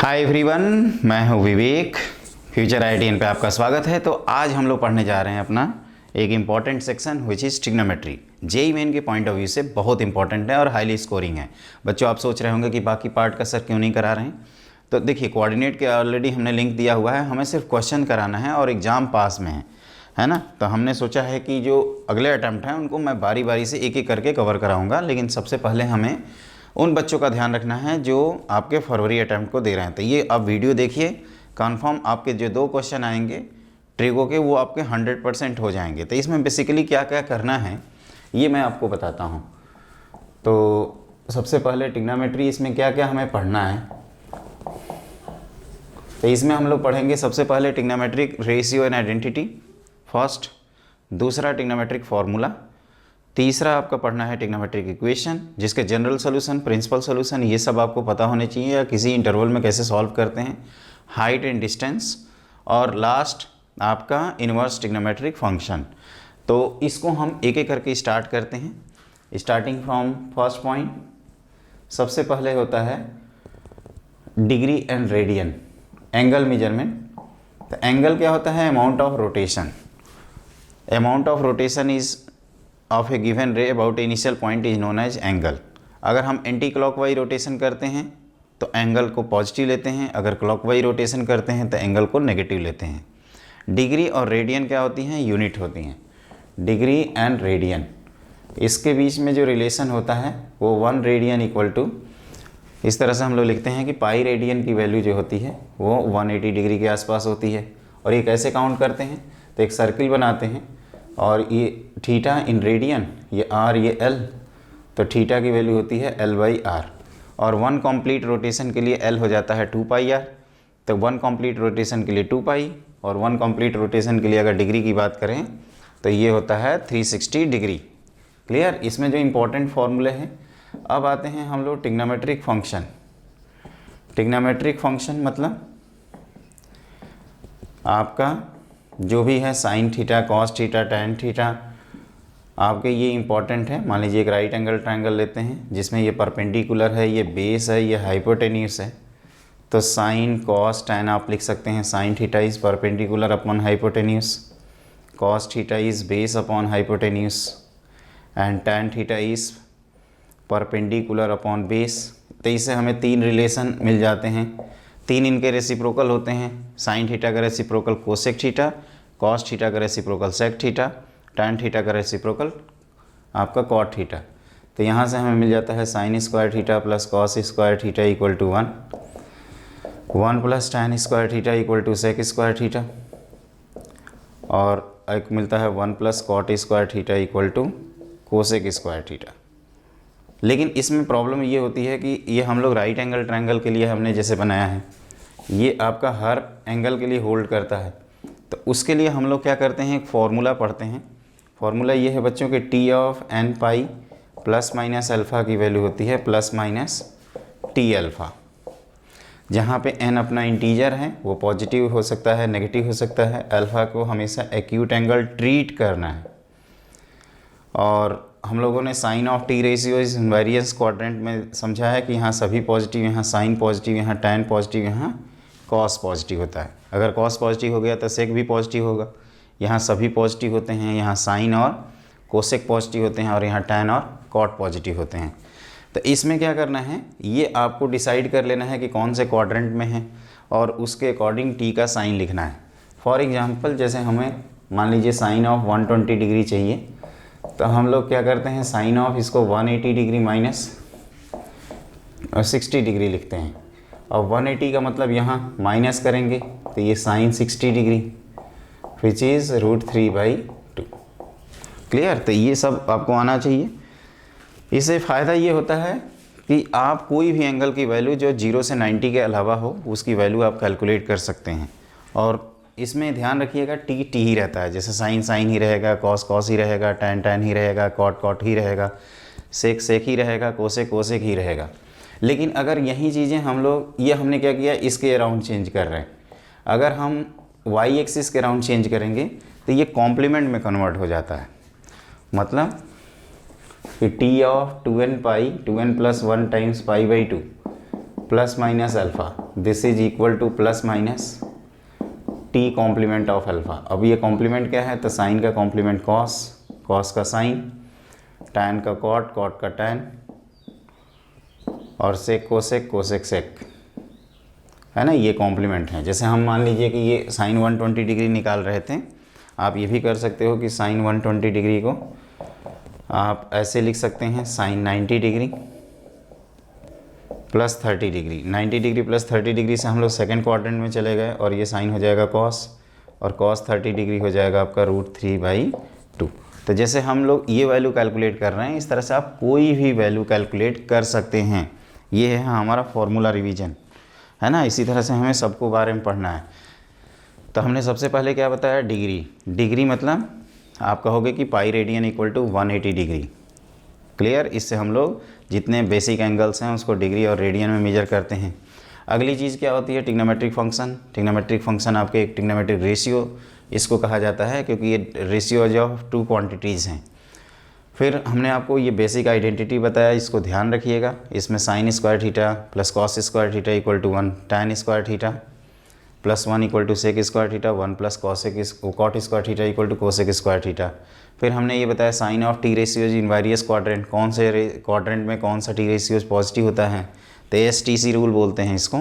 Hi everyone, मैं हूं विवेक। Future ITM पे आपका स्वागत है। तो आज हम लोग पढ़ने जा रहे हैं अपना एक important section which is trigonometry. JEE main के पॉइंट ऑफ व्यू से बहुत इंपॉर्टेंट है और हाईली स्कोरिंग है। बच्चों, आप सोच रहे होंगे कि बाकी पार्ट का सर क्यों नहीं करा रहे हैं। तो देखिए, कोऑर्डिनेट के ऑलरेडी हमने लिंक दिया हुआ है, हमें सिर्फ क्वेश्चन कराना है और एग्ज़ाम पास में है ना। तो हमने सोचा है कि जो अगले अटैम्प्ट हैं उनको मैं बारी बारी से एक एक करके कवर कराऊँगा, लेकिन सबसे पहले हमें उन बच्चों का ध्यान रखना है जो आपके फरवरी अटैम्प्ट को दे रहे हैं। तो ये आप वीडियो देखिए, कंफर्म आपके जो 2 क्वेश्चन आएंगे ट्रिगो के वो आपके 100% हो जाएंगे। तो इसमें बेसिकली क्या क्या करना है ये मैं आपको बताता हूँ। तो सबसे पहले ट्रिग्नोमेट्री, इसमें क्या क्या हमें पढ़ना है। तो इसमें हम लोग पढ़ेंगे सबसे पहले trigonometric ratio and identity first, दूसरा ट्रिग्नोमेट्रिक फार्मूला, तीसरा आपका पढ़ना है ट्रिग्नोमेट्रिक इक्वेशन जिसके जनरल सॉल्यूशन, प्रिंसिपल सॉल्यूशन ये सब आपको पता होने चाहिए या किसी इंटरवल में कैसे सॉल्व करते हैं, हाइट एंड डिस्टेंस, और लास्ट आपका इन्वर्स ट्रिग्नोमेट्रिक फंक्शन। तो इसको हम एक एक करके स्टार्ट करते हैं, स्टार्टिंग फ्रॉम फर्स्ट पॉइंट। सबसे पहले होता है degree and radian, angle measurement. तो एंगल क्या होता है? Amount of rotation. Amount of rotation is of a given ray about initial point is known as angle. अगर हम एंटी क्लॉकवाइज रोटेशन करते हैं तो एंगल को पॉजिटिव लेते हैं, अगर क्लॉकवाइज रोटेशन करते हैं तो एंगल को नेगेटिव लेते हैं। डिग्री और रेडियन क्या होती हैं? यूनिट होती हैं। डिग्री एंड रेडियन, इसके बीच में जो रिलेशन होता है वो 1 रेडियन इक्वल टू, इस तरह से हम लोग लिखते हैं कि पाई रेडियन की वैल्यू जो होती है वो 180 डिग्री के आसपास होती है। और ये कैसे काउंट करते हैं? तो एक सर्किल बनाते हैं और ये थीटा इन रेडियन, ये आर, ये एल, तो थीटा की वैल्यू होती है L/R। और 1 कंप्लीट रोटेशन के लिए L हो जाता है 2πr। तो 1 कंप्लीट रोटेशन के लिए 2π, और 1 कंप्लीट रोटेशन के लिए अगर डिग्री की बात करें तो ये होता है 360 डिग्री। क्लियर? इसमें जो इम्पोर्टेंट फॉर्मूले हैं। अब आते हैं हम लोग ट्रिग्नोमेट्रिक फंक्शन। ट्रिग्नोमेट्रिक फंक्शन मतलब आपका जो भी है sine theta, cos theta, tan theta, आपके ये इंपॉर्टेंट है। मान लीजिए एक राइट एंगल ट्रायंगल लेते हैं जिसमें ये परपेंडिकुलर है, ये बेस है, ये हाइपोटेन्यूस है। तो साइन, कॉस, टैन आप लिख सकते हैं। Sine theta is perpendicular upon hypotenuse, cos theta is base upon hypotenuse, and tan theta is perpendicular upon base. तो इससे हमें 3 रिलेशन मिल जाते हैं। 3 इनके रेसिप्रोकल होते हैं। साइन थीटा का reciprocal cosec theta, cos theta का reciprocal sec theta, tan theta का रेसिप्रोकल आपका कॉट थीटा। तो यहाँ से हमें मिल जाता है sine square theta plus cos square theta equal to 1, 1 plus tan square theta equal to sec square theta, और एक मिलता है 1 plus cot square theta equal to cosec square theta. लेकिन इसमें प्रॉब्लम ये होती है कि ये हम लोग राइट एंगल ट्रायंगल के लिए हमने जैसे बनाया है, ये आपका हर एंगल के लिए होल्ड करता है। तो उसके लिए हम लोग क्या करते हैं, एक फार्मूला पढ़ते हैं। फार्मूला ये है बच्चों के T of n pi plus minus alpha की वैल्यू होती है प्लस माइनस टी अल्फ़ा। जहाँ पे एन अपना इंटीजर है वो पॉजिटिव हो सकता है, नेगेटिव हो सकता है। अल्फ़ा को हमेशा एक्यूट एंगल ट्रीट करना है। और हम लोगों ने साइन ऑफ टी रेशियो इस वेरिएंस क्वाड्रेंट में समझा है कि यहाँ सभी पॉजिटिव, यहाँ साइन पॉजिटिव, यहाँ टैन पॉजिटिव, यहाँ कॉस पॉजिटिव होता है। अगर कॉस पॉजिटिव हो गया तो सेक भी पॉजिटिव होगा। यहाँ सभी पॉजिटिव होते हैं, यहाँ साइन और कोसेक पॉजिटिव होते हैं, और यहाँ टैन और कॉट पॉजिटिव होते हैं। तो इसमें क्या करना है, ये आपको डिसाइड कर लेना है कि कौन से क्वाड्रेंट में है और उसके अकॉर्डिंग टी का साइन लिखना है। फॉर एग्जाम्पल, जैसे हमें मान लीजिए साइन ऑफ 120 डिग्री चाहिए, तो हम लोग क्या करते हैं, साइन ऑफ इसको 180 डिग्री माइनस 60 डिग्री लिखते हैं। और 180 का मतलब यहाँ माइनस करेंगे तो ये sine 60 degree which is √3/2। Clear? तो ये सब आपको आना चाहिए। इससे फ़ायदा ये होता है कि आप कोई भी एंगल की वैल्यू जो 0 से 90 के अलावा हो उसकी वैल्यू आप कैलकुलेट कर सकते हैं। और इसमें ध्यान रखिएगा टी टी ही रहता है। जैसे साइन साइन ही रहेगा, कॉस कॉस ही रहेगा, टैन टैन ही रहेगा, कॉट कॉट ही रहेगा, सेक सेक ही रहेगा, कोसेक कोसेक ही रहेगा। लेकिन अगर यही चीज़ें हम लोग, ये हमने क्या किया, इसके अराउंड चेंज कर रहे हैं। अगर हम वाई एक्सिस के अराउंड चेंज करेंगे तो ये कॉम्प्लीमेंट में कन्वर्ट हो जाता है। मतलब कि T of 2n pi, 2n plus 1 times pi plus minus alpha, this is equal to plus minus T complement of alpha. अब ये कॉम्प्लीमेंट क्या है, तो साइन का कॉम्प्लीमेंट कॉस, कॉस का साइन, टैन का कॉट, कॉट का टैन, और सेक कोसेक, कोसेक सेक, है ना, ये कॉम्प्लीमेंट है। जैसे हम मान लीजिए कि ये साइन 120 डिग्री निकाल रहे थे, आप ये भी कर सकते हो कि साइन 120 डिग्री को आप ऐसे लिख सकते हैं, sine 90 degree plus 30 degree. 90 degree plus 30 degree से हम लोग सेकेंड क्वाड्रेंट में चले गए, और ये साइन हो जाएगा कॉस, और कॉस 30 डिग्री हो जाएगा आपका √3/2। तो जैसे हम लोग ये वैल्यू कैलकुलेट कर रहे हैं, इस तरह से आप कोई भी वैल्यू कैलकुलेट कर सकते हैं। ये है हमारा फॉर्मूला रिवीजन, है ना। इसी तरह से हमें सबको बारे में पढ़ना है। तो हमने सबसे पहले क्या बताया, डिग्री। डिग्री मतलब आप कहोगे कि pi radian equal to 180 degree. Clear. इससे हम लोग जितने बेसिक एंगल्स हैं उसको डिग्री और रेडियन में मेजर करते हैं। अगली चीज़ क्या होती है, ट्रिग्नोमेट्रिक फंक्शन। ट्रिग्नोमेट्रिक फंक्शन आपके एक ट्रिग्नोमेट्रिक रेशियो इसको कहा जाता है, क्योंकि ये रेशियोज ऑफ टू क्वांटिटीज़ हैं। फिर हमने आपको ये बेसिक आइडेंटिटी बताया, इसको ध्यान रखिएगा। इसमें sine square theta plus cos square theta equal to 1, tan square theta plus 1 equal to sec square theta, 1 plus cot square theta equal to cosec square theta. फिर हमने ये बताया sign of T ratios in various quadrant, कौन से quadrant में कौन सा T ratios positive होता है, तो STC रूल बोलते हैं इसको,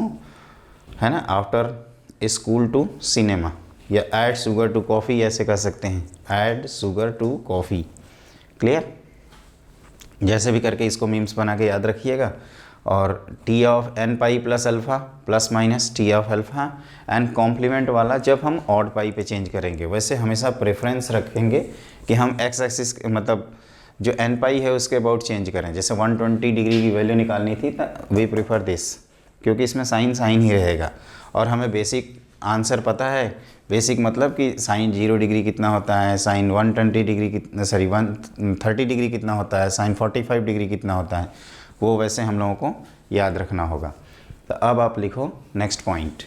है ना। आफ्टर स्कूल टू सिनेमा, या ऐड शुगर टू कॉफ़ी ऐसे कर सकते हैं, add sugar to coffee. Clear. जैसे भी करके इसको मीम्स बना के याद रखिएगा। और T of n pi plus alpha plus minus T of alpha, and complement वाला जब हम ऑड पाई पे चेंज करेंगे। वैसे हमेशा प्रेफरेंस रखेंगे कि हम x एक्सिस मतलब जो n पाई है उसके अबाउट चेंज करें। जैसे 120 डिग्री की वैल्यू निकालनी थी तो वी प्रीफर दिस, क्योंकि इसमें साइन साइन ही रहेगा। और हमें बेसिक आंसर पता है। बेसिक मतलब कि साइन 0 डिग्री कितना होता है, साइन 120 डिग्री कितना, सॉरी 130 डिग्री कितना होता है, साइन 45 डिग्री कितना होता है, वो वैसे हम लोगों को याद रखना होगा। तो अब आप लिखो नेक्स्ट पॉइंट।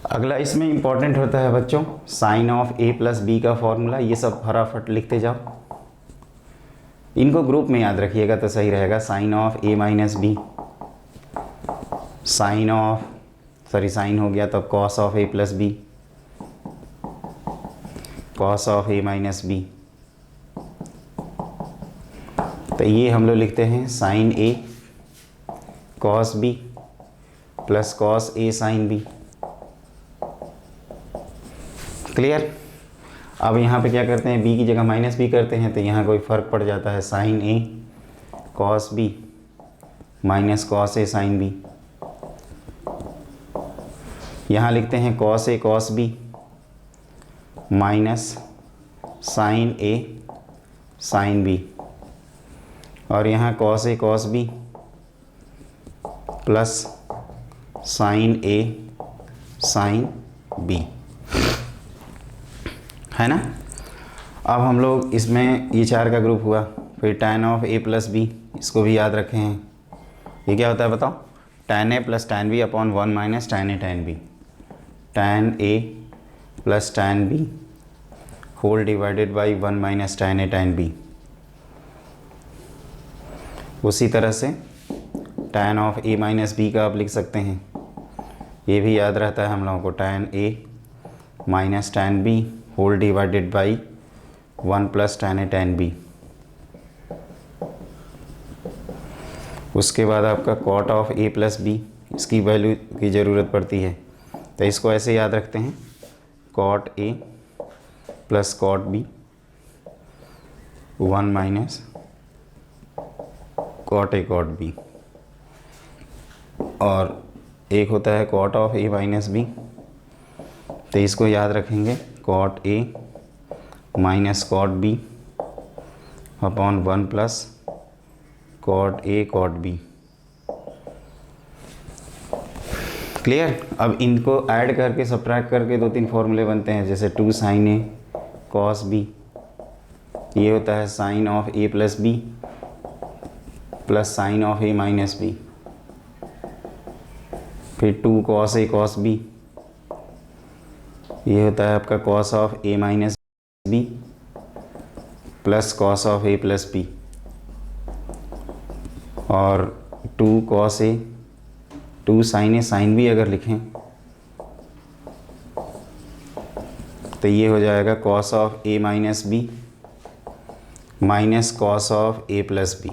अगला इसमें इंपॉर्टेंट होता है बच्चों sine of a plus B का फॉर्मूला। ये सब फटाफट लिखते जाओ, इनको ग्रुप में याद रखिएगा तो सही रहेगा। Sine of a minus B, sine of sine हो गया, तब cos of a plus B, cos of a minus B. तो ये हम लोग लिखते हैं sine a cos b plus cos a sine b। Clear. अब यहाँ पे क्या करते हैं, b की जगह माइनस b करते हैं, तो यहाँ कोई फ़र्क पड़ जाता है, sine a cos b minus cos a sine b। यहाँ लिखते हैं cos a cos b minus sine a sine b, और यहाँ cos a cos b plus sine a sine b, है ना। अब हम लोग इसमें ये 4 का ग्रुप हुआ। फिर tan of a plus B, इसको भी याद रखें हैं। ये क्या होता है बताओ, tan a plus tan b upon 1 minus tan a tan b, tan a plus tan b whole divided by 1 minus tan a tan b। उसी तरह से tan of a minus B का आप लिख सकते हैं, ये भी याद रहता है हम लोगों को, tan a minus tan b whole divided by 1 plus tan a tan b। उसके बाद आपका cot of a plus B, इसकी वैल्यू की ज़रूरत पड़ती है, तो इसको ऐसे याद रखते हैं, cot a plus cot b 1 minus cot a cot b, और एक होता है cot of a minus b, तो इसको याद रखेंगे cot a minus cot b upon 1 plus cot a cot b। Clear. अब इनको ऐड करके सब्ट्रैक्ट करके 2-3 फॉर्मूले बनते हैं, जैसे 2 साइन a कॉस b, ये होता है sine of a plus b plus sine of a minus b। फिर 2 कॉस a कॉस b, ये होता है आपका cos of a minus b plus cos of a plus b। और 2 cos A, 2 sin A, sine B अगर लिखें तो ये हो जाएगा cos of A minus B minus cos of A plus B.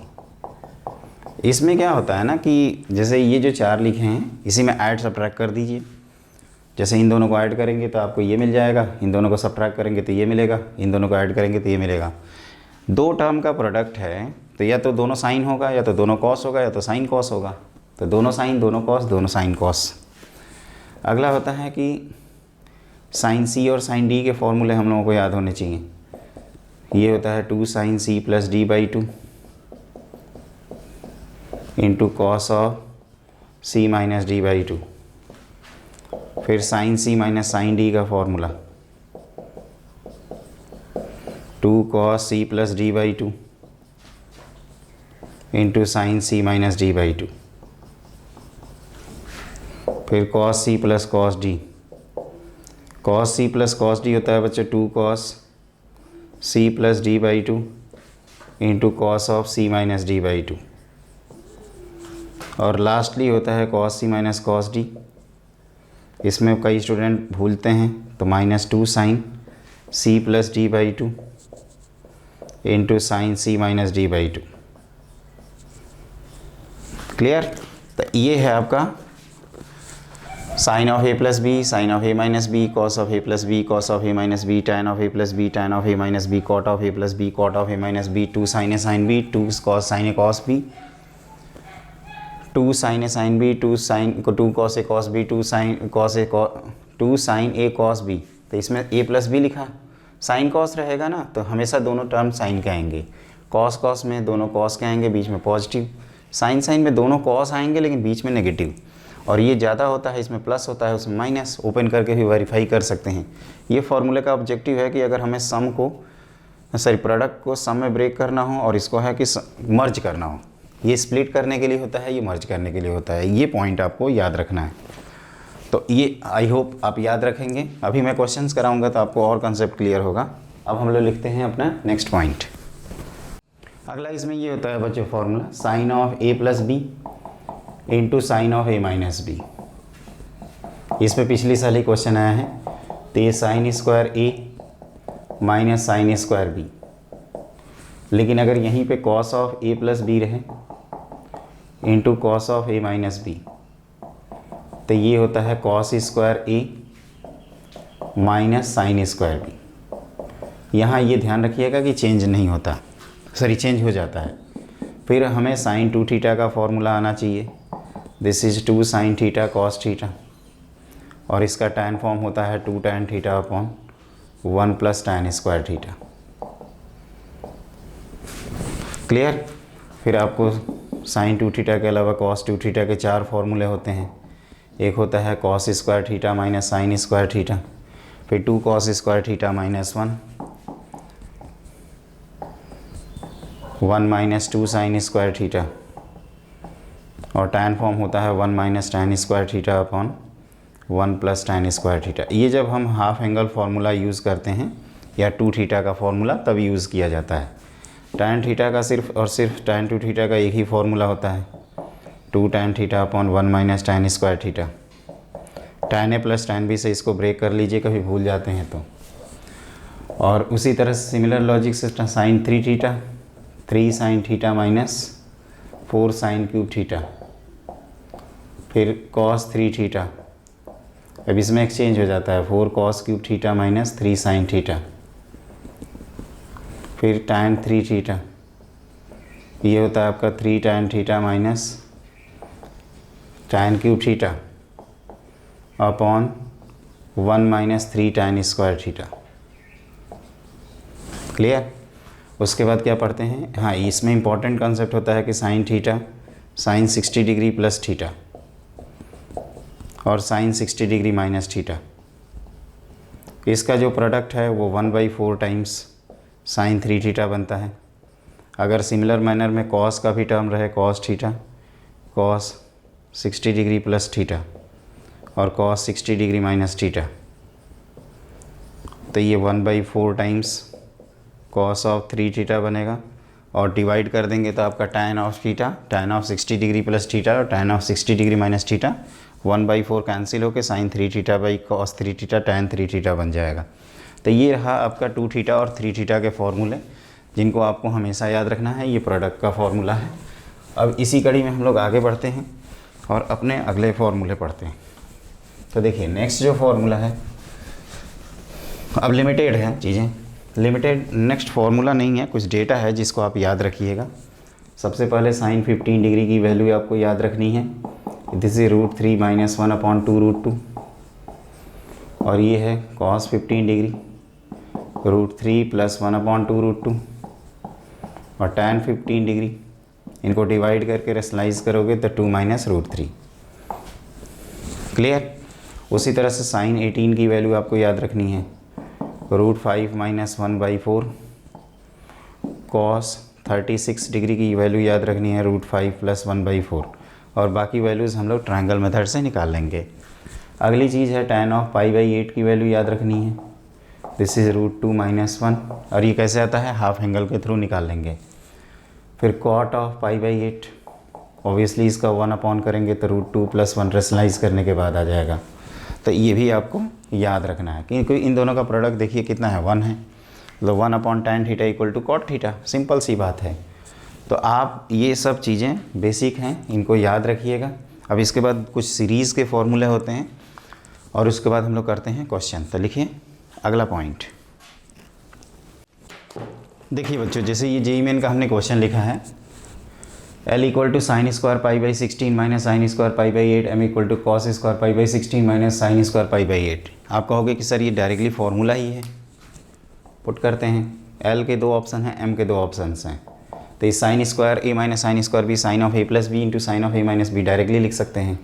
इसमें क्या होता है ना कि जैसे ये जो 4 लिखे हैं इसी में ऐड सब्ट्रैक्ट कर दीजिए। जैसे इन दोनों को ऐड करेंगे तो आपको ये मिल जाएगा, इन दोनों को सब्ट्रैक्ट करेंगे तो ये मिलेगा, इन दोनों को ऐड करेंगे तो ये मिलेगा। 2 टर्म का प्रोडक्ट है तो या तो दोनों साइन होगा, या तो दोनों कॉस होगा, या तो साइन कॉस होगा। तो दोनों साइन, दोनों कॉस, दोनों साइन कॉस। अगला होता है कि साइन सी और साइन डी के फॉर्मूले हम लोगों को याद होने चाहिए। ये होता है 2 sin c plus D by 2 into cos of c minus D by 2। फिर sine c minus sine D का formula 2 cos c plus D by 2 into sine c minus D by 2। फिर cos c plus cos d, cos c plus cos d होता है बच्चे 2 cos c plus D by 2 into cos of c minus D by 2। और lastly होता है cos c minus cos d। इसमें कई student भूलते हैं तो minus 2 sine c plus D by 2 into sine c minus D by 2। Clear? तो ये है आपका sine of A plus B, sine of A minus B, cos of A plus B, cos of A minus B, tan of A plus B, tan of A minus B, cot of A plus B, cot of A minus B, 2 sign A sine B, 2 cos sine A cos B, 2 sign A sine B, 2 cos A cos B, 2 sign A cos B. तो इसमें ए plus B लिखा, sine cos रहेगा ना तो हमेशा दोनों term sign के आएंगे। कॉस कॉस में दोनों कॉस के आएंगे, बीच में पॉजिटिव। साइन साइन में दोनों कॉस आएंगे लेकिन बीच में नेगेटिव। और ये ज़्यादा होता है इसमें प्लस होता है, उसमें माइनस। ओपन करके भी वेरीफाई कर सकते हैं। ये फॉर्मूले का ऑब्जेक्टिव है कि अगर हमें सम को प्रोडक्ट को सम में ब्रेक करना हो और इसको है कि मर्ज करना हो। ये स्प्लिट करने के लिए होता है, ये मर्ज करने के लिए होता है। ये पॉइंट आपको याद रखना है। तो ये आई होप आप याद रखेंगे। अभी मैं क्वेश्चंस कराऊंगा तो आपको और कंसेप्ट क्लियर होगा। अब हम लोग लिखते हैं अपना नेक्स्ट पॉइंट। अगला इसमें ये होता है बच्चों formula sine of A plus B into sine of A minus B. इस पर पिछली साल ही क्वेश्चन आया है। तो ये sine square A minus sine square B. लेकिन अगर यहीं पे cos of A plus B रहे into cos of A minus B तो ये होता है cos square A minus sine square B. यहाँ ये ध्यान रखिएगा कि चेंज नहीं होता, चेंज हो जाता है। फिर हमें साइन 2 थीटा का फॉर्मूला आना चाहिए। This is 2 sine theta cos theta और इसका टैन फॉर्म होता है 2 tan theta upon 1 plus tan square theta. Clear? फिर आपको साइन 2 थीटा के अलावा कॉस 2 थीटा के 4 फॉर्मूले होते हैं। एक होता है cos square theta minus sine square theta, फिर 2 cos square theta minus 1 minus 2 sign square theta और टैन फॉर्म होता है 1 minus tan square theta upon 1 plus tan square theta. ये जब हम हाफ एंगल फार्मूला यूज़ करते हैं या 2 थीटा का फार्मूला तब यूज़ किया जाता है। टैन थीटा का सिर्फ और सिर्फ टैन 2 थीटा का एक ही फार्मूला होता है 2 tan theta upon 1 minus tan square theta. Tan A plus tan B से इसको ब्रेक कर लीजिए कभी भूल जाते हैं तो। और उसी तरह सिमिलर लॉजिक से sine 3 theta 3 sine theta minus 4 sine cube theta, फिर कॉस 3 थीटा। अब इसमें एक्सचेंज हो जाता है 4 cos cube theta minus 3 sine theta, फिर टैन 3 थीटा। ये होता है आपका 3 tan theta minus tan cube theta upon 1 minus 3 tan square theta. Clear? उसके बाद क्या पढ़ते हैं? हाँ, इसमें इंपॉर्टेंट कॉन्सेप्ट होता है कि sine theta sine 60 degree plus theta और साइन 60 डिग्री माइनस थीटा। इसका जो प्रोडक्ट है वो 1/4 टाइम्स साइन 3 थीटा बनता है। अगर सिमिलर मैनर में कॉस का भी टर्म रहे cos theta cos 60 degree plus theta और कॉस 60 डिग्री माइनस थीटा तो ये 1/4 टाइम्स कॉस ऑफ 3 थीटा बनेगा और डिवाइड कर देंगे तो आपका tan of theta, tan of 60 degree plus theta और tan of 60 degree minus theta 1/4 cancel होकर sin 3 theta by cos 3 theta tan 3 theta बन जाएगा। तो ये रहा आपका 2 थीटा और 3 थीटा के फॉर्मूले, जिनको आपको हमेशा याद रखना है। ये प्रोडक्ट का फॉर्मूला है। अब इसी कड़ी में हम लोग आगे बढ़ते हैं और अपने अगले फॉर्मूले पढ़ते हैं। तो देखिए नेक्स्ट जो फॉर्मूला है, अब लिमिटेड है चीज़ें, लिमिटेड नेक्स्ट फार्मूला नहीं है, कुछ डेटा है जिसको आप याद रखिएगा। सबसे पहले sin 15 डिग्री की वैल्यू आपको याद रखनी है। दिस इज √3 - 1/2 √2 और ये है cos 15 डिग्री √3 + 1/2 √2 और tan 15 डिग्री, इनको डिवाइड करके रेशनलाइज करोगे तो 2 - √3। क्लियर। उसी तरह से sin 18 की वैल्यू आपको याद रखनी है, √5 - 1/4 cos 36 डिग्री की वैल्यू याद रखनी है, √5 + 1/4 और बाकी वैल्यूज़ हम लोग ट्रायंगल मेथड से निकाल लेंगे। अगली चीज़ है tan ऑफ π/8 की वैल्यू याद रखनी है। दिस इज़ √2 - 1 और ये कैसे आता है, हाफ एंगल के थ्रू निकाल लेंगे। फिर cot ऑफ π/8, ऑब्वियसली इसका 1 करेंगे तो √2 + 1 रेशनलाइज करने के बाद आ जाएगा। तो ये भी आपको याद रखना है क्योंकि इन दोनों का प्रोडक्ट देखिए कितना है, 1 है। तो 1/tan theta = cot theta, simple सी बात है। तो आप ये सब चीज़ें बेसिक हैं, इनको याद रखिएगा। अब इसके बाद कुछ सीरीज़ के फॉर्मूले होते हैं और उसके बाद हम लोग करते हैं क्वेश्चन। तो लिखिए अगला पॉइंट। देखिए बच्चों, जैसे ये जेईई मेन का हमने क्वेश्चन लिखा है, L = sin² π/16 - sin² π/8, M = cos² π/16 - sin² π/8। आप कहोगे कि सर ये डायरेक्टली फार्मूला ही है, पुट करते हैं। L के 2 ऑप्शन हैं, M के 2 ऑप्शन हैं। तो इस sin² a - sin² b sin of a + b × sin of a - b directly लिख सकते हैं।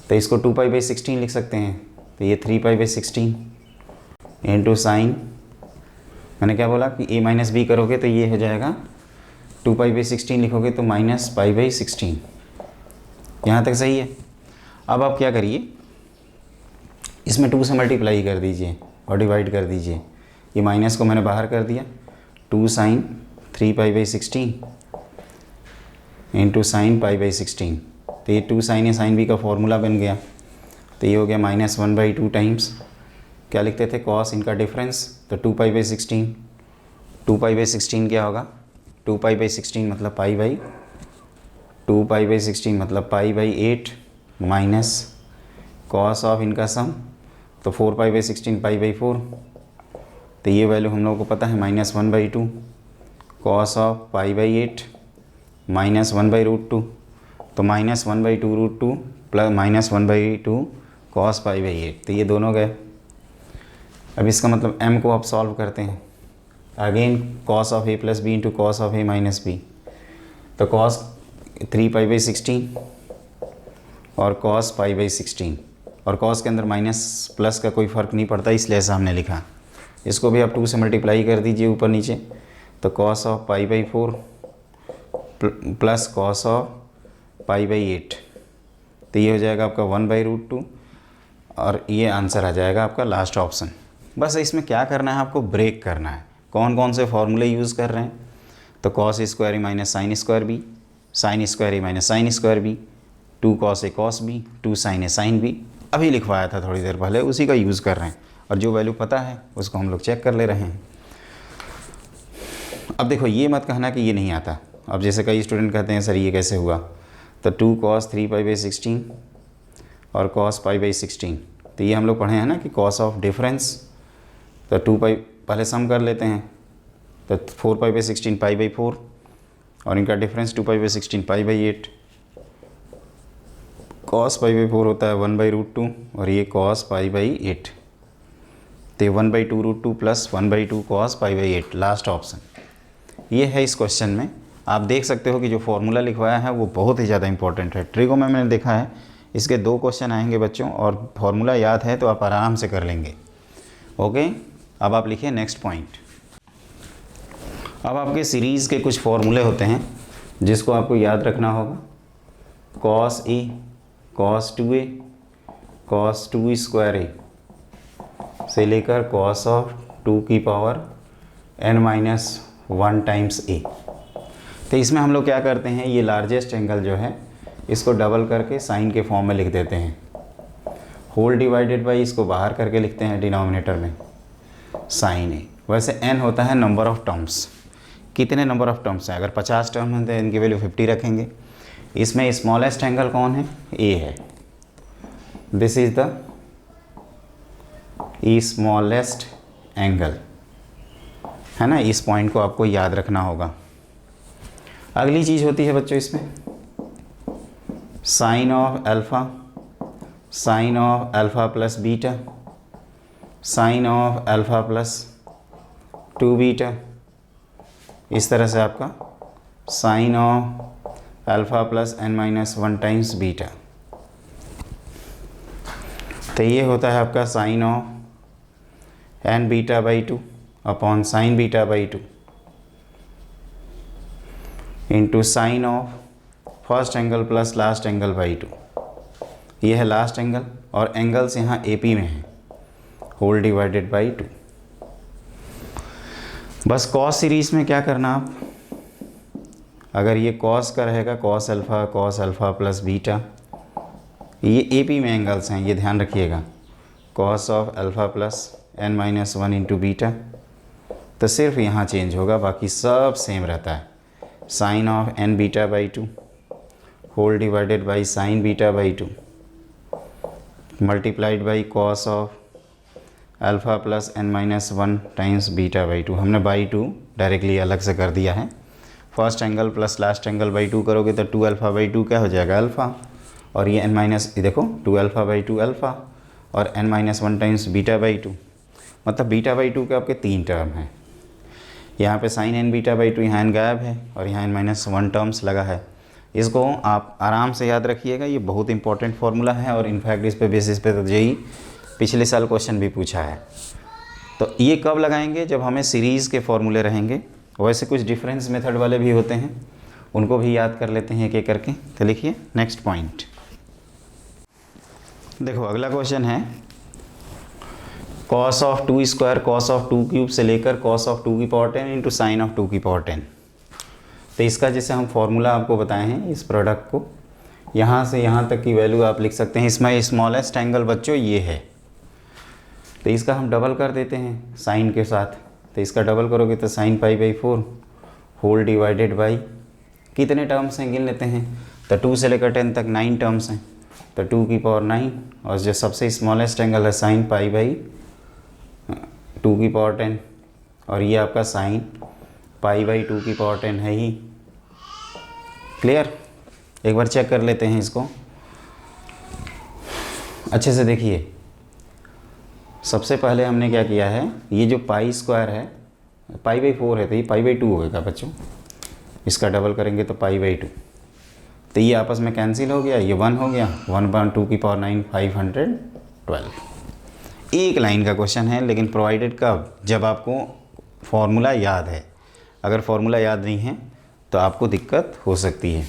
तो इसको 2π/16 लिख सकते हैं। तो ये 3π/16 इंटू साइन, मैंने क्या बोला कि a - b करोगे तो ये हो जाएगा 2π/16 लिखोगे तो -π/16। यहाँ तक सही है। अब आप क्या करिए, इसमें 2 से मल्टीप्लाई कर दीजिए और डिवाइड कर दीजिए। ये माइनस को मैंने बाहर कर दिया, 2 sin 3π/16 इंटू साइन π/16। तो ये 2 sin a sin b का फॉर्मूला बन गया। तो ये हो गया -1/2 टाइम्स, क्या लिखते थे, cos इनका डिफरेंस, तो 2π/16। 2π/16 क्या होगा, 2π/16 मतलब π/, 2π/16 मतलब π/8 माइनस cos ऑफ इनका सम, तो 4π/16 π/4। तो ये वैल्यू हम लोगों को पता है -1/2 cos ऑफ π/8 माइनस 1/√2, तो -1/2√2 प्लस -1/2 cos π/8। तो ये दोनों गए। अब इसका मतलब m को आप सॉल्व करते हैं, again cos of a + b × cos of a - b। तो cos 3π/16 और cos π/16, और cos के अंदर माइनस प्लस का कोई फ़र्क नहीं पड़ता, इसलिए ऐसा हमने लिखा। इसको भी आप 2 से मल्टीप्लाई कर दीजिए ऊपर नीचे, तो cos of π/4 plus cos of π/8। तो ये हो जाएगा आपका 1/√2 और ये आंसर आ जाएगा आपका लास्ट ऑप्शन। बस इसमें क्या करना है, आपको ब्रेक करना है। कौन कौन से फॉर्मूले यूज़ कर रहे हैं, तो cos² a - sin² b, sin² a - sin² b, 2 cos a cos b, 2 sin a sin b। अभी लिखवाया था थोड़ी देर पहले, उसी का यूज़ कर रहे हैं और जो वैल्यू पता है उसको हम लोग चेक कर ले रहे हैं। अब देखो, ये मत कहना कि ये नहीं आता। अब जैसे कई स्टूडेंट कहते हैं सर ये कैसे हुआ, तो 2 cos 3π/16 और cos π/16। तो ये हम लोग पढ़े हैं ना कि cos ऑफ डिफरेंस, तो 2π पहले सम कर लेते हैं, तो 4π/16 π/4 और इनका डिफरेंस 2π/16 π/8। cos π/4 होता है 1/√2 और ये cos π/8, तो 1/2√2 प्लस 1/2 cos π/8 लास्ट ऑप्शन। ये है इस क्वेश्चन में। आप देख सकते हो कि जो फॉर्मूला लिखवाया है वो बहुत ही ज़्यादा इंपॉर्टेंट है। ट्रिगो में मैंने देखा है इसके 2 क्वेश्चन आएंगे बच्चों, और फॉर्मूला याद है तो आप आराम से कर लेंगे। ओके, अब आप लिखिए नेक्स्ट पॉइंट। अब आपके सीरीज़ के कुछ फॉर्मूले होते हैं जिसको आपको याद रखना होगा। cos a, cos 2a, cos 2² a से लेकर cos ऑफ 2 की पावर n - 1 टाइम्स a। तो इसमें हम लोग क्या करते हैं, ये लार्जेस्ट एंगल जो है इसको डबल करके साइन के फॉर्म में लिख देते हैं, होल डिवाइडेड बाई इसको बाहर करके लिखते हैं डिनोमिनेटर में साइन ए। वैसे n होता है नंबर ऑफ़ टर्म्स, कितने नंबर ऑफ़ टर्म्स हैं। अगर 50 टर्म हैं तो इनकी वैल्यू 50 रखेंगे। इसमें स्मॉलेस्ट एंगल कौन है, ए है। This is the smallest angle, है ना। इस पॉइंट को आपको याद रखना होगा। अगली चीज़ होती है बच्चों इसमें sine of alpha, sine of alpha plus beta, sine of alpha plus 2 beta. इस तरह से आपका sine of alpha plus n-1 times beta. तो ये होता है आपका sine of n beta by 2 upon sine beta by 2 into sine of first angle plus last angle by 2। ये है लास्ट एंगल और एंगल्स यहाँ AP में हैं, होल डिवाइडेड बाई 2। बस कॉस सीरीज़ में क्या करना आप, अगर ये कॉस का रहेगा कॉस अल्फ़ा प्लस बीटा, ये AP में एंगल्स हैं, ये ध्यान रखिएगा। Cos of alpha plus n-1 into beta, तो सिर्फ यहाँ चेंज होगा, बाकी सब सेम रहता है। Sine of n beta by 2 whole divided by sine beta by 2 multiplied by cos of alpha plus n-1 times beta by 2। हमने बाई 2 डायरेक्टली अलग से कर दिया है। First angle plus last angle by 2 करोगे तो 2 अल्फ़ा बाई 2 क्या हो जाएगा, अल्फ़ा, और ये देखो 2 अल्फ़ा बाई 2 अल्फ़ा और n-1 टाइम्स बीटा बाई 2, मतलब बीटा बाई 2 के आपके 3 टर्म हैं। यहाँ पे साइन n बीटा बाई 2, यहाँ n गायब है और यहाँ n-1 टर्म्स लगा है। इसको आप आराम से याद रखिएगा, ये बहुत इंपॉर्टेंट फार्मूला है और इनफैक्ट इस पे बेसिस पे तो जेई पिछले साल क्वेश्चन भी पूछा है। तो ये कब लगाएंगे, जब हमें सीरीज़ के फॉर्मूले रहेंगे। वैसे कुछ डिफरेंस मेथड वाले भी होते हैं, उनको भी याद कर लेते हैं एक एक करके। तो लिखिए नेक्स्ट पॉइंट। देखो अगला क्वेश्चन है cos of 2 square cos of 2 cube से लेकर कॉस ऑफ 2 की पावर 10 इंटू साइन ऑफ 2 की पावर 10। तो इसका जैसे हम फॉर्मूला आपको बताए हैं, इस प्रोडक्ट को यहाँ से यहाँ तक की वैल्यू आप लिख सकते हैं। इसमें स्मॉलेस्ट एंगल बच्चों ये है, तो इसका हम डबल कर देते हैं साइन के साथ। तो इसका डबल करोगे तो sine pi by 4 whole divided by कितने टर्म्स हैं गिन लेते हैं। तो 2 से लेकर 10 तक 9 टर्म्स हैं, तो 2 की पावर 9 और जो सबसे स्मॉलेस्ट एंगल है साइन पाई बाई 2 की पावर 10 और ये आपका साइन पाई बाई 2 की पावर 10 है ही। क्लियर, एक बार चेक कर लेते हैं इसको अच्छे से। देखिए सबसे पहले हमने क्या किया है, ये जो पाई स्क्वायर है पाई बाई 4 है तो ये पाई बाई 2 होगा बच्चों। इसका डबल करेंगे तो पाई बाई 2, तो ये आपस में कैंसिल हो गया, ये 1 हो गया। 1/2 की पावर 9 512। एक लाइन का क्वेश्चन है, लेकिन प्रोवाइडेड कब, जब आपको फॉर्मूला याद है। अगर फॉर्मूला याद नहीं है तो आपको दिक्कत हो सकती है।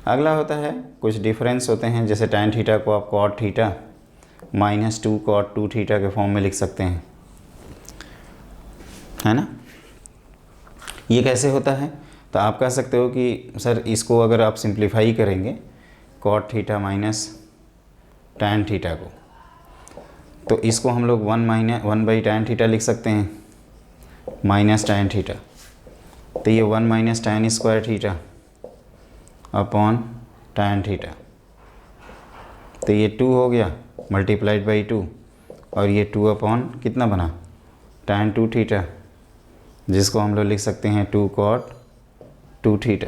अगला होता है कुछ डिफरेंस होते हैं, जैसे tan थीटा को आप cot थीटा -2 cot 2 थीटा के फॉर्म में लिख सकते हैं, है ना। ये कैसे होता है, तो आप कह सकते हो कि सर इसको अगर आप सिंप्लीफाई करेंगे cot theta minus tan theta को, तो इसको हम लोग 1 tan थीटा लिख सकते हैं माइनस tan थीटा। तो ये 1 - tan square theta upon tan theta, तो ये 2 हो गया मल्टीप्लाइड बाई 2 और ये 2 अपॉन कितना बना tan 2 थीटा, जिसको हम लोग लिख सकते हैं 2 cot 2 थीटा,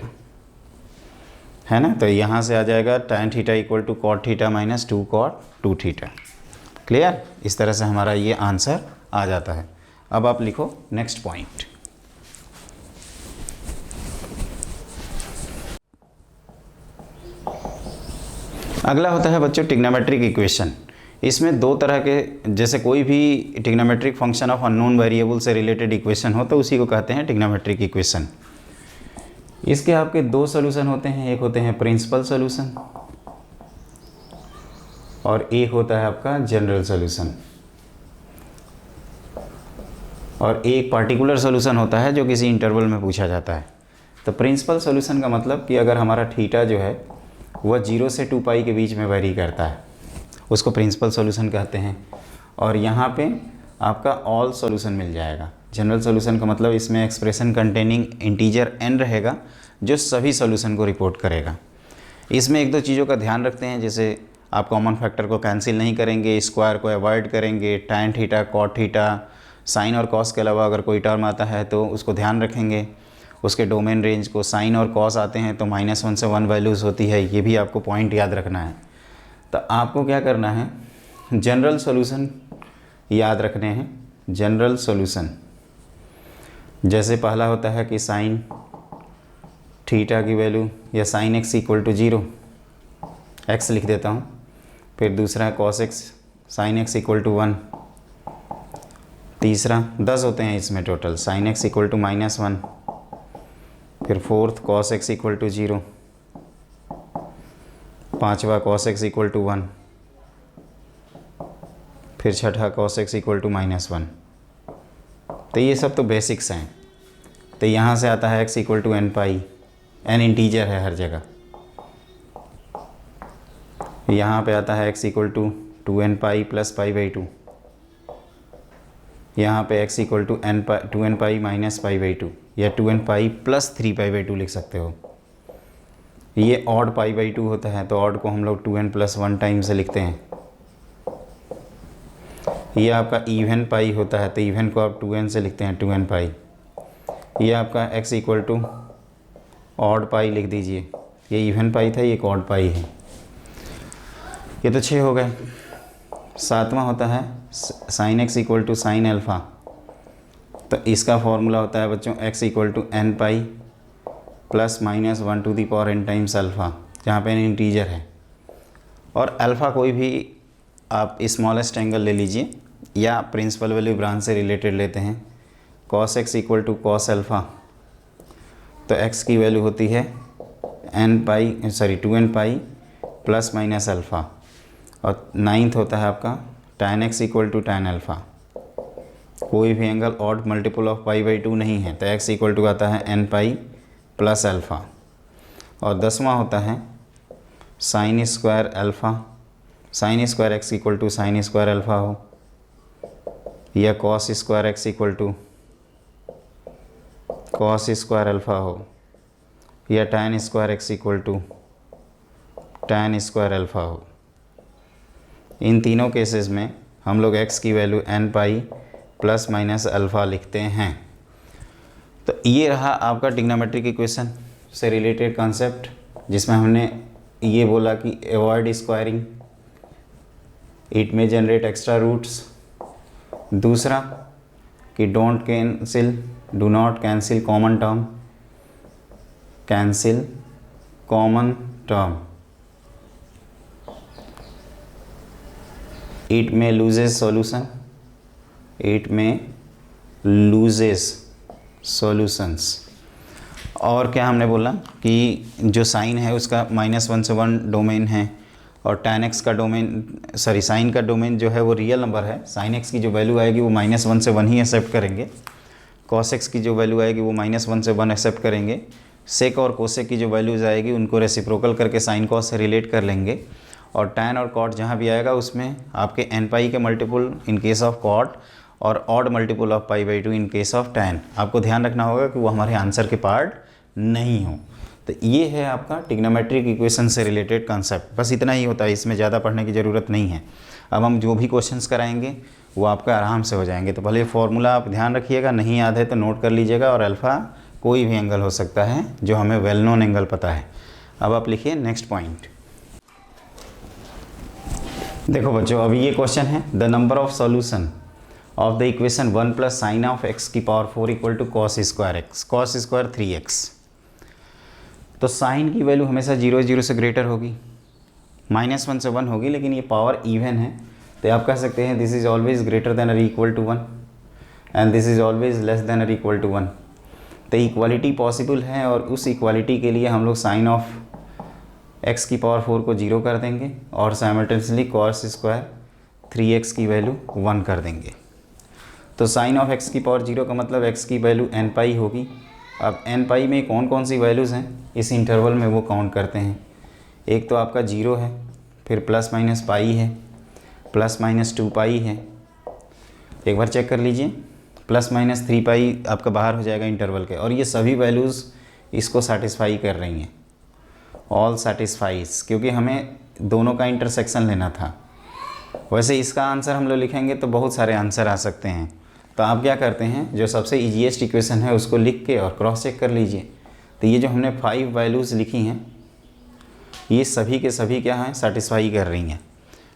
है ना। तो यहाँ से आ जाएगा tan theta equal to cot theta minus 2 cot 2 theta. Clear, इस तरह से हमारा ये आंसर आ जाता है। अब आप लिखो नेक्स्ट पॉइंट। अगला होता है बच्चों ट्रिग्नोमेट्रिक इक्वेशन। इसमें दो तरह के, जैसे कोई भी trigonometric function of unknown variable से रिलेटेड इक्वेशन हो तो उसी को कहते हैं ट्रिग्नोमेट्रिक इक्वेशन। इसके आपके दो सॉल्यूशन होते हैं, एक होते हैं प्रिंसिपल सॉल्यूशन और एक होता है आपका जनरल सॉल्यूशन, और एक पार्टिकुलर सॉल्यूशन होता है जो किसी इंटरवल में पूछा जाता है। तो प्रिंसिपल सॉल्यूशन का मतलब कि अगर हमारा थीटा जो है वह 0 से 2 पाई के बीच में वेरी करता है, उसको प्रिंसिपल सॉल्यूशन कहते हैं। और यहाँ पे आपका ऑल सॉल्यूशन मिल जाएगा। जनरल सॉल्यूशन का मतलब इसमें एक्सप्रेशन कंटेनिंग इंटीजर n रहेगा जो सभी सॉल्यूशन को रिपोर्ट करेगा। इसमें एक दो चीज़ों का ध्यान रखते हैं, जैसे आप कॉमन फैक्टर को कैंसिल नहीं करेंगे, स्क्वायर को अवॉइड करेंगे, tan theta, cot theta, sine और कॉस के अलावा अगर कोई टर्म आता है तो उसको ध्यान रखेंगे। उसके डोमेन रेंज को साइन और कॉस आते हैं तो -1 से 1 वैल्यूज़ होती है, ये भी आपको पॉइंट याद रखना है। तो आपको क्या करना है, जनरल सॉल्यूशन याद रखने हैं। जनरल सॉल्यूशन जैसे पहला होता है कि साइन थीटा की वैल्यू या sine x equal to 0, x लिख देता हूँ। फिर दूसरा है cos x sine x equal to 1। तीसरा 10 होते हैं इसमें total, sine x equal to -1। फिर fourth cos x equal to 0। पांचवा कॉस एक्स इक्वल टू 1। फिर छठा कॉस एक्स इक्वल टू -1। तो ये सब तो बेसिक्स हैं। तो यहाँ से आता है x equal to n pi, n integer है हर जगह। यहाँ पे आता है x equal to 2n pi plus π/2। यहाँ पे x equal to 2n pi minus π/2 या 2n पाई प्लस 3π/2 लिख सकते हो। ये ऑड π/2 होता है तो ऑड को हम लोग 2n प्लस 1 टाइम से लिखते हैं। ये आपका इवन पाई होता है तो इवन को आप 2n से लिखते हैं, 2n पाई। ये आपका x equal to odd pi लिख दीजिए, ये इवन पाई था, ये एक ऑड पाई है। ये तो 6 हो गए। सातवां होता है sine x equal to sine alpha. तो इसका फॉर्मूला होता है बच्चों x equal to n pi plus -1 to the power n times alpha, जहाँ पे n इंटीजर है। और अल्फ़ा कोई भी आप स्मॉलेस्ट एंगल ले लीजिए या प्रिंसिपल वैल्यू ब्रांच से रिलेटेड लेते हैं। Cos x equal to cos alpha, तो x की वैल्यू होती है 2n pi plus minus alpha. और नाइन्थ होता है आपका tan x equal to tan alpha. कोई भी एंगल ऑड मल्टीपल ऑफ π/2 नहीं है तो x इक्वल टू आता है n पाई प्लस अल्फ़ा। और 10वां होता है sine square alpha, sine square x equal to sine square alpha हो, या cos square x equal to cos square alpha हो, या tan square x equal to tan square alpha हो। इन तीनों केसेस में हम लोग x की value n pi plus minus alpha लिखते हैं। तो ये रहा आपका ट्रिग्नोमेट्रिक इक्वेशन से रिलेटेड कॉन्सेप्ट, जिसमें हमने ये बोला कि अवॉइड स्क्वायरिंग, इट में जनरेट एक्स्ट्रा रूट्स। दूसरा कि don't cancel, do not cancel common term, cancel common term. It may loses solution, it may loses solutions. और क्या हमने बोला कि जो साइन है उसका -1 से 1 डोमेन है, और tan x का डोमेन साइन का डोमेन जो है वो रियल नंबर है। sin x की जो वैल्यू आएगी वो -1 से 1 ही एक्सेप्ट करेंगे। cos x की जो वैल्यू आएगी वो -1 से 1 एक्सेप्ट करेंगे। sec और cosec की जो वैल्यूज़ आएगी उनको रेसिप्रोकल करके sin cos से रिलेट कर लेंगे। और tan और cot जहाँ भी आएगा उसमें आपके n पाई के multiple in case of cot और odd multiple of π/2 in case of tan। आपको ध्यान रखना होगा कि वो हमारे आंसर के पार्ट नहीं हो। तो ये है आपका ट्रिग्नोमेट्रिक इक्वेशन से रिलेटेड कॉन्सेप्ट। बस इतना ही होता है, इसमें ज़्यादा पढ़ने की ज़रूरत नहीं है। अब हम जो भी क्वेश्चंस कराएंगे वो आपका आराम से हो जाएंगे। तो भले फॉर्मूला आप ध्यान रखिएगा, नहीं याद है तो नोट कर लीजिएगा। और अल्फ़ा कोई भी एंगल हो सकता है जो हमें वेल नोन एंगल पता है। अब आप लिखिए नेक्स्ट पॉइंट। देखो बच्चों, अभी ये क्वेश्चन है the number of solution of the equation 1 plus sine of X की power 4 equal to cos square X, cos square 3x। तो साइन की वैल्यू हमेशा 0 से ग्रेटर होगी, -1 से 1 होगी, लेकिन ये पावर इवन है तो आप कह सकते हैं this is always greater than और equal to 1 and this is always less than और इक्वल टू 1। तो इक्वालिटी पॉसिबल है और उस इक्वालिटी के लिए हम लोग साइन ऑफ x की पावर 4 को 0 कर देंगे और साइमल्टेनियसली कॉस स्क्वायर 3x की वैल्यू 1 कर देंगे। तो साइन ऑफ x की पावर 0 का मतलब x की वैल्यू n पाई होगी अब एन पाई में कौन कौन सी वैल्यूज़ हैं इस इंटरवल में वो काउंट करते हैं। एक तो आपका 0 है, फिर प्लस माइनस पाई है, प्लस माइनस 2 पाई है। एक बार चेक कर लीजिए, प्लस माइनस 3 पाई आपका बाहर हो जाएगा इंटरवल के, और ये सभी वैल्यूज़ इसको सेटिस्फाई कर रही हैं, ऑल सेटिस्फाइज, क्योंकि हमें दोनों का इंटरसेक्शन लेना था। वैसे इसका आंसर हम लोग लिखेंगे तो बहुत सारे आंसर आ सकते हैं, तो आप क्या करते हैं, जो सबसे ईजीएस्ट इक्वेशन है उसको लिख के और क्रॉस चेक कर लीजिए। तो ये जो हमने 5 वैल्यूज़ लिखी हैं ये सभी के सभी क्या हैं, सेटिस्फाई कर रही हैं।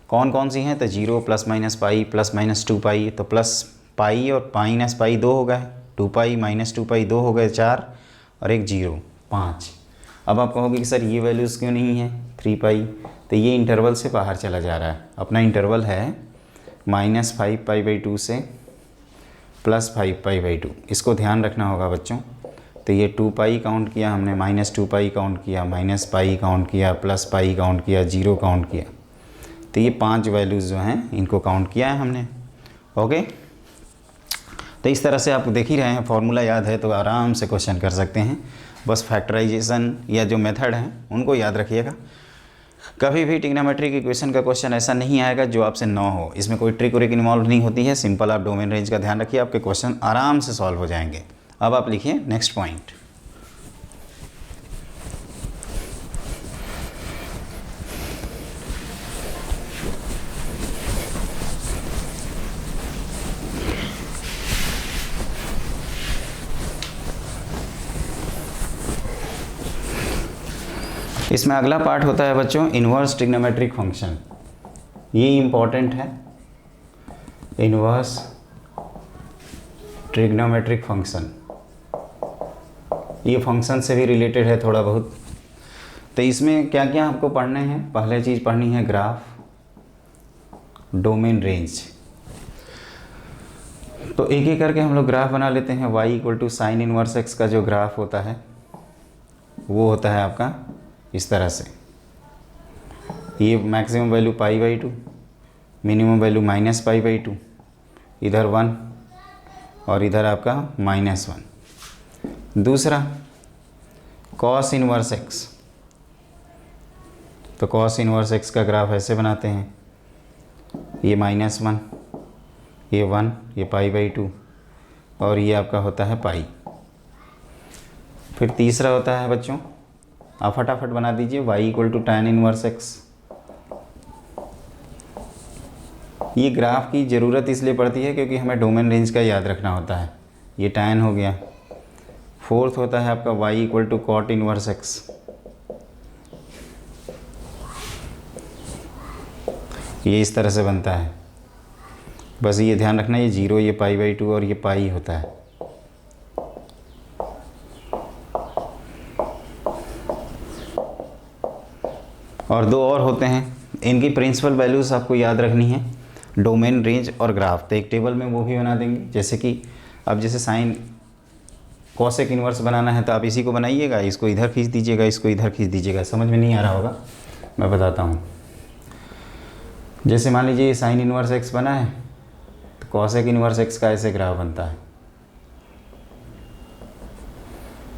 कौन कौन सी हैं, तो 0 plus minus pi plus minus 2 पाई, तो प्लस पाई और माइनस पाई 2 हो गए, 2 पाई माइनस 2 पाई 2 हो गए 4, और एक 0 5। अब आप कहोगे कि सर ये वैल्यूज़ क्यों नहीं है 3 पाई, तो ये इंटरवल से बाहर चला जा रहा है। अपना इंटरवल है -5 पाई बाई 2 से +5 पाई बाई 2, इसको ध्यान रखना होगा बच्चों। तो ये 2 पाई काउंट किया हमने, -2 पाई काउंट किया, माइनस पाई काउंट किया, प्लस पाई काउंट किया, 0 काउंट किया। तो ये 5 वैल्यूज़ जो हैं इनको काउंट किया है हमने। ओके, तो इस तरह से आप देख ही रहे हैं, फॉर्मूला याद है तो आराम से क्वेश्चन कर सकते हैं। बस फैक्टराइजेशन या जो मेथड हैं उनको याद रखिएगा। कभी भी ट्रिग्नोमेट्रिक इक्वेशन का क्वेश्चन ऐसा नहीं आएगा जो आपसे ना हो, इसमें कोई ट्रिक व्रिक इन्वॉल्व नहीं होती है। सिंपल आप डोमेन रेंज का ध्यान रखिए, आपके क्वेश्चन आराम से सॉल्व हो जाएंगे। अब आप लिखिए नेक्स्ट पॉइंट। इसमें अगला पार्ट होता है बच्चों इन्वर्स ट्रिग्नोमेट्रिक फंक्शन। ये इम्पॉर्टेंट है, इन्वर्स ट्रिग्नोमेट्रिक फंक्शन। ये फंक्शन से भी रिलेटेड है थोड़ा बहुत। तो इसमें क्या क्या आपको पढ़ने हैं, पहले चीज़ पढ़नी है ग्राफ, डोमेन रेंज। तो एक एक करके हम लोग ग्राफ बना लेते हैं। y = साइन इनवर्स x का जो ग्राफ होता है वो होता है आपका इस तरह से। ये मैक्सिमम वैल्यू π/2, मिनिमम वैल्यू -π/2, इधर 1 और इधर आपका -1। दूसरा cos इनवर्स x, तो cos इनवर्स x का ग्राफ ऐसे बनाते हैं, ये -1, ये 1, ये π/2 और ये आपका होता है पाई। फिर तीसरा होता है बच्चों, आप फटाफट बना दीजिए, y = tan इनवर्स x। ये ग्राफ की ज़रूरत इसलिए पड़ती है क्योंकि हमें डोमेन रेंज का याद रखना होता है। ये tan हो गया। फोर्थ होता है आपका y = cot इनवर्स x। ये इस तरह से बनता है, बस ये ध्यान रखना, ये 0, ये π/2 और ये पाई होता है। और दो और होते हैं, इनकी प्रिंसिपल वैल्यूज़ आपको याद रखनी है, डोमेन रेंज और ग्राफ। तो एक टेबल में वो भी बना देंगे, जैसे कि अब जैसे साइन कॉसेक इन्वर्स बनाना है तो आप इसी को बनाइएगा, इसको इधर खींच दीजिएगा, इसको इधर खींच दीजिएगा। समझ में नहीं आ रहा होगा, मैं बताता हूँ। जैसे मान लीजिए साइन इन्वर्स x बना है तो कॉसेक इन्वर्स x का ऐसे ग्राफ बनता है,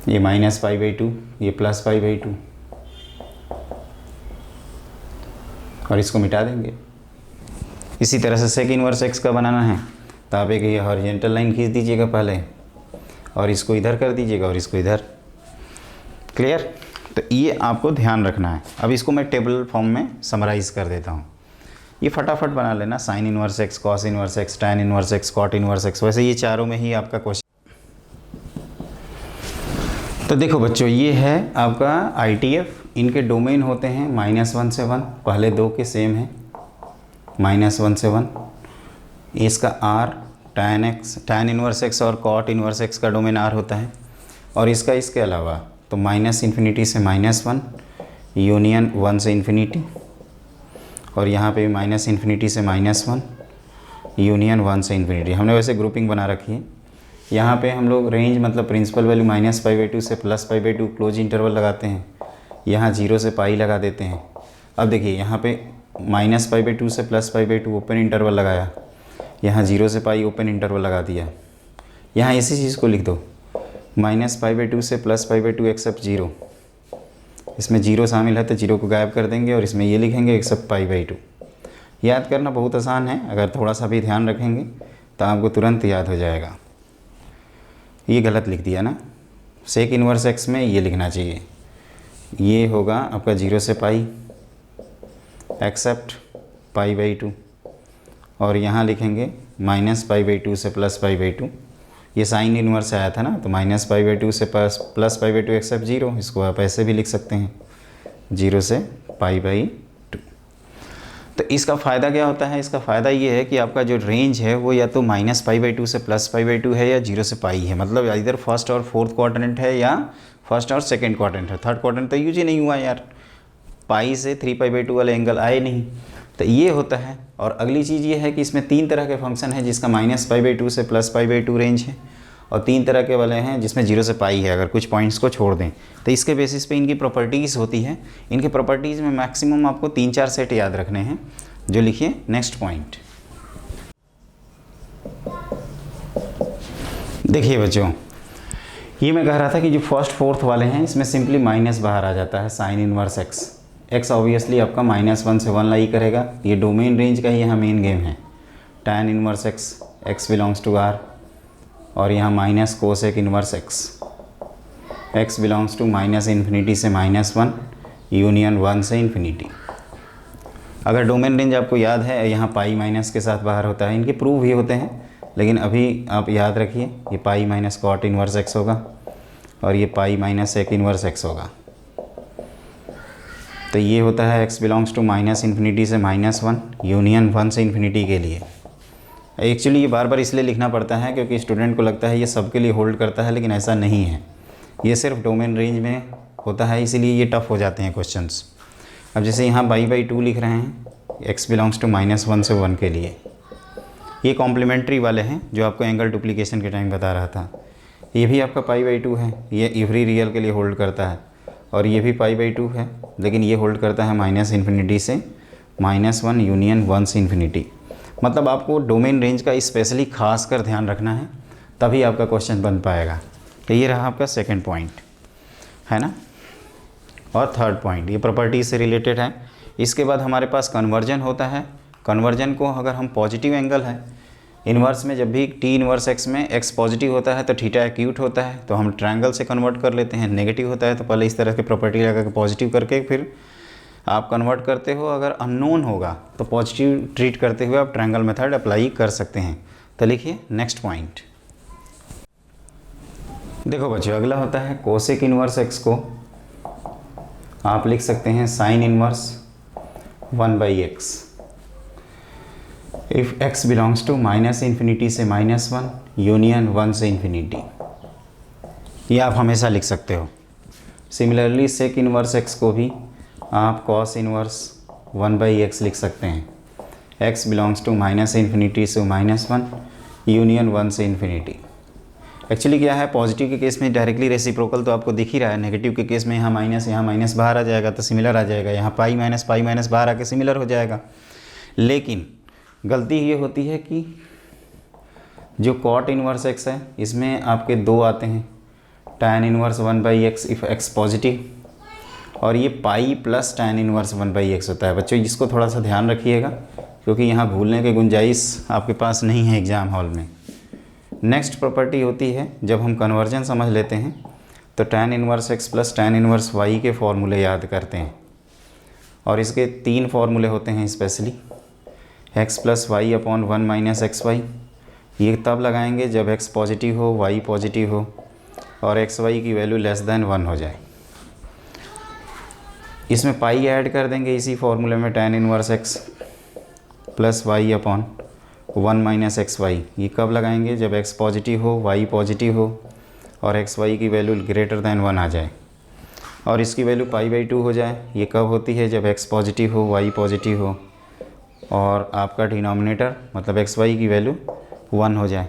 ये -π/2, ये +π/2, और इसको मिटा देंगे। इसी तरह से सेक इन्वर्स x का बनाना है तो आप एक ये हॉरिजॉन्टल लाइन खींच दीजिएगा पहले, और इसको इधर कर दीजिएगा और इसको इधर। क्लियर? तो ये आपको ध्यान रखना है। अब इसको मैं टेबल फॉर्म में समराइज़ कर देता हूँ, ये फटाफट बना लेना। Sine inverse x, cos inverse x, tan inverse x, cot inverse x, वैसे ये चारों में ही आपका क्वेश्चन। तो देखो बच्चों, ये है आपका ITF। इनके डोमेन होते हैं -1 से 1, पहले दो के सेम हैं, -1 से 1। इसका R टैन इन्वर्स x और कॉट इन्वर्स x का डोमेन R होता है। और इसका इसके अलावा तो -∞ से -1, यूनियन 1 से ∞, और यहाँ पे भी -∞ से -1, यूनियन 1 से ∞। हमने वैसे ग्रुपिंग बना रखी है। यहाँ पे हम लोग रेंज मतलब प्रिंसिपल वैल्यू -π/2 से +π/2 क्लोज इंटरवल लगाते हैं, यहाँ 0 से पाई लगा देते हैं। अब देखिए यहाँ पे -π/2 से +π/2 ओपन इंटरवल लगाया, यहाँ 0 से पाई ओपन इंटरवल लगा दिया। यहाँ इसी चीज़ को लिख दो, -π/2 से +π/2 एक्सेप्ट 0, इसमें 0 शामिल है तो 0 को गायब कर देंगे और इसमें ये लिखेंगे एक्सेप्ट π/2। याद करना बहुत आसान है, अगर थोड़ा सा भी ध्यान रखेंगे तो आपको तुरंत याद हो जाएगा। ये गलत लिख दिया ना, सेक इन्वर्स एक्स में ये लिखना चाहिए, ये होगा आपका 0 से पाई एक्सेप्ट π/2 और यहाँ लिखेंगे -π/2 से +π/2। ये साइन इन्वर्स आया था ना, तो -π/2 से +π/2 एक्सेप्ट 0, इसको आप ऐसे भी लिख सकते हैं 0 से π/2। तो इसका फ़ायदा क्या होता है? इसका फ़ायदा ये है कि आपका जो रेंज है वो या तो -π/2 से +π/2 है या 0 से पाई है, मतलब इधर फर्स्ट और फोर्थ क्वाड्रेंट है या फर्स्ट और सेकंड क्वाड्रेंट है। थर्ड क्वाड्रेंट तो यूज ही नहीं हुआ यार, पाई से 3π/2 वाले एंगल आए नहीं, तो ये होता है। और अगली चीज़ ये है कि इसमें 3 तरह के फंक्शन हैं जिसका -π/2 से +π/2 रेंज है, और 3 तरह के वाले हैं जिसमें 0 से पाई है, अगर कुछ पॉइंट्स को छोड़ दें। तो इसके बेसिस पे इनकी प्रॉपर्टीज़ होती है। इनके प्रॉपर्टीज़ में मैक्सिमम आपको 3-4 सेट याद रखने हैं, जो लिखिए नेक्स्ट पॉइंट। देखिए बच्चों, ये मैं कह रहा था कि जो फर्स्ट फोर्थ वाले हैं इसमें सिंपली माइनस बाहर आ जाता है, sine inverse x. X obviously आपका -1 से 1 लाई करेगा, ये डोमेन रेंज का ही यहाँ मेन गेम है। tan inverse x, x belongs to R, और यहाँ minus cosec inverse x, x belongs to -∞ से -1 यूनियन 1 से इन्फिनिटी। अगर डोमेन रेंज आपको याद है, यहाँ पाई माइनस के साथ बाहर होता है, इनके प्रूव भी होते हैं, लेकिन अभी आप याद रखिए ये pi minus cot inverse x होगा और ये pi minus sec inverse x होगा। तो ये होता है x बिलोंग्स टू -∞ से -1 यूनियन 1 से इन्फिनिटी के लिए। एक्चुअली ये बार बार इसलिए लिखना पड़ता है क्योंकि स्टूडेंट को लगता है ये सब के लिए होल्ड करता है, लेकिन ऐसा नहीं है, ये सिर्फ डोमेन रेंज में होता है, इसीलिए ये टफ हो जाते हैं क्वेश्चंस। अब जैसे यहाँ π/2 लिख रहे हैं x बिलोंग्स टू -1 से 1 के लिए, ये कॉम्प्लीमेंट्री वाले हैं जो आपको एंगल डुप्लीकेशन के टाइम बता रहा था। ये भी आपका π/2 है, ये एवरी रियल के लिए होल्ड करता है, और ये भी π/2 है, लेकिन ये होल्ड करता है -∞ से -1 यूनियन 1 से इन्फिनिटी। मतलब आपको डोमेन रेंज का स्पेशली खास कर ध्यान रखना है, तभी आपका क्वेश्चन बन पाएगा। तो ये रहा आपका सेकंड पॉइंट, है ना। और थर्ड पॉइंट ये प्रॉपर्टी से रिलेटेड है। इसके बाद हमारे पास कन्वर्जन होता है। कन्वर्जन को अगर हम पॉजिटिव एंगल है इन्वर्स में, जब भी टी इन्वर्स एक्स में एक्स पॉजिटिव होता है तो थीटा एक्यूट होता है, तो हम ट्रायंगल से कन्वर्ट कर लेते हैं। नेगेटिव होता है तो पहले इस तरह की प्रॉपर्टी लगा के पॉजिटिव करके फिर आप कन्वर्ट करते हो। अगर अननोन होगा तो पॉजिटिव ट्रीट करते हुए आप ट्रायंगल मेथड अप्लाई कर सकते हैं। तो लिखिए नेक्स्ट पॉइंट। देखो बच्चों, अगला होता है कोसेक इन्वर्स एक्स को आप लिख सकते हैं sine inverse 1/x if x belongs to -∞ से -1 यूनियन 1 से इन्फिनिटी। ये आप हमेशा लिख सकते हो। सिमिलरली सेक इन्वर्स x को भी आप कॉस इन्वर्स 1/x लिख सकते हैं। x बिलोंग्स टू -∞ से -1 यूनियन 1 से इन्फिनिटी। एक्चुअली क्या है, पॉजिटिव के केस में डायरेक्टली रेसिप्रोकल तो आपको दिख ही रहा है, नेगेटिव के केस में यहाँ माइनस बाहर आ जाएगा तो सिमिलर आ जाएगा, यहाँ पाई माइनस बाहर आके सिमिलर हो जाएगा। लेकिन गलती ये होती है कि जो कॉट इन्वर्स एक्स है इसमें आपके 2 आते हैं, tan inverse 1/x if x positive, और ये pi plus tan inverse 1/x होता है। बच्चों इसको थोड़ा सा ध्यान रखिएगा क्योंकि यहाँ भूलने की गुंजाइश आपके पास नहीं है एग्ज़ाम हॉल में। नेक्स्ट प्रॉपर्टी होती है जब हम कन्वर्जन समझ लेते हैं तो tan inverse x plus tan inverse y के फॉर्मूले याद करते हैं, और इसके 3 फॉर्मूले होते हैं specially. x plus y upon 1 minus x y, ये तब लगाएंगे जब x पॉजिटिव हो, y पॉजिटिव हो और एक्स वाई की वैल्यू लेस देन 1 हो जाए। इसमें पाई ऐड कर देंगे इसी फॉर्मूले में, tan inverse x plus y upon 1 minus x y, ये कब लगाएंगे जब x पॉजिटिव हो, y पॉजिटिव हो और एक्स वाई की वैल्यू ग्रेटर दैन 1 आ जाए, और इसकी वैल्यू π/2 हो जाए। ये कब होती है जब x पॉजिटिव हो, y पॉजिटिव हो और आपका डिनोमिनेटर मतलब एक्स वाई की वैल्यू 1 हो जाए।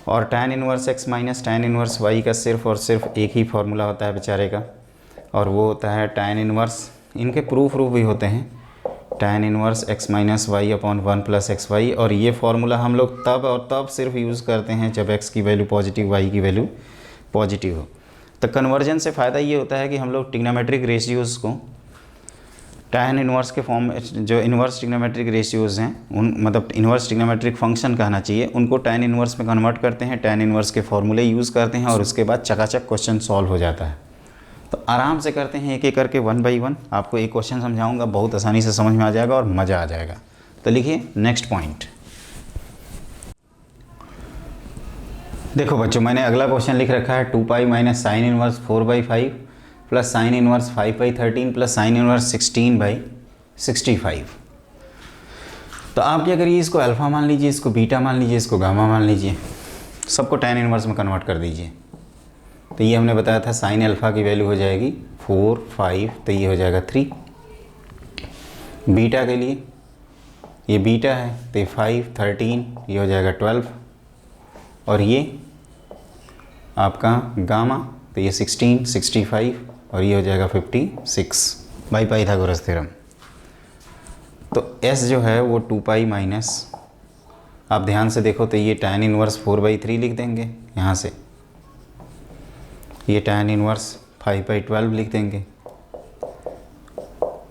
और tan inverse x minus tan inverse y का सिर्फ और सिर्फ एक ही फार्मूला होता है बेचारे का, और वो होता है tan इन्वर्स, इनके प्रूफ भी होते हैं, tan inverse x minus y upon 1 plus x y. और ये फार्मूला हम लोग तब और तब सिर्फ यूज़ करते हैं जब x की वैल्यू पॉजिटिव, y की वैल्यू पॉजिटिव हो। तो कन्वर्जन से फ़ायदा ये होता है कि हम लोग ट्रिग्नोमेट्रिक रेशियोज़ को tan इनवर्स के फॉर्म में, जो इनवर्स ट्रिग्नोमेट्रिक रेशियोज़ हैं उन, मतलब इनवर्स ट्रिग्नोमेट्रिक फंक्शन कहना चाहिए, उनको tan इनवर्स में कन्वर्ट करते हैं, tan इनवर्स के फॉर्मूले यूज़ करते हैं और उसके बाद चकाचक क्वेश्चन सॉल्व हो जाता है। तो आराम से करते हैं एक एक करके 1 बाई 1। आपको एक क्वेश्चन समझाऊंगा, बहुत आसानी से समझ में आ जाएगा और मज़ा आ जाएगा। तो लिखिए नेक्स्ट पॉइंट। देखो बच्चों, मैंने अगला क्वेश्चन लिख रखा है 2 pi minus sine inverse 4/5 plus sine inverse 5/13 plus sine inverse 16/65। तो आप क्या करिए, इसको अल्फ़ा मान लीजिए, इसको बीटा मान लीजिए, इसको गामा मान लीजिए, सबको tan इनवर्स में कन्वर्ट कर दीजिए। तो ये हमने बताया था साइन अल्फ़ा की वैल्यू हो जाएगी 4, 5, तो ये हो जाएगा 3। बीटा के लिए ये बीटा है तो ये 5, 13, ये हो जाएगा 12। और ये आपका गामा तो ये 16, 65 और ये हो जाएगा 56 बाई पाइथागोरस थ्योरम। तो S जो है वो 2 पाई माइनस, आप ध्यान से देखो तो ये tan इनवर्स 4/3 लिख देंगे यहाँ से, ये tan इनवर्स 5/12 लिख देंगे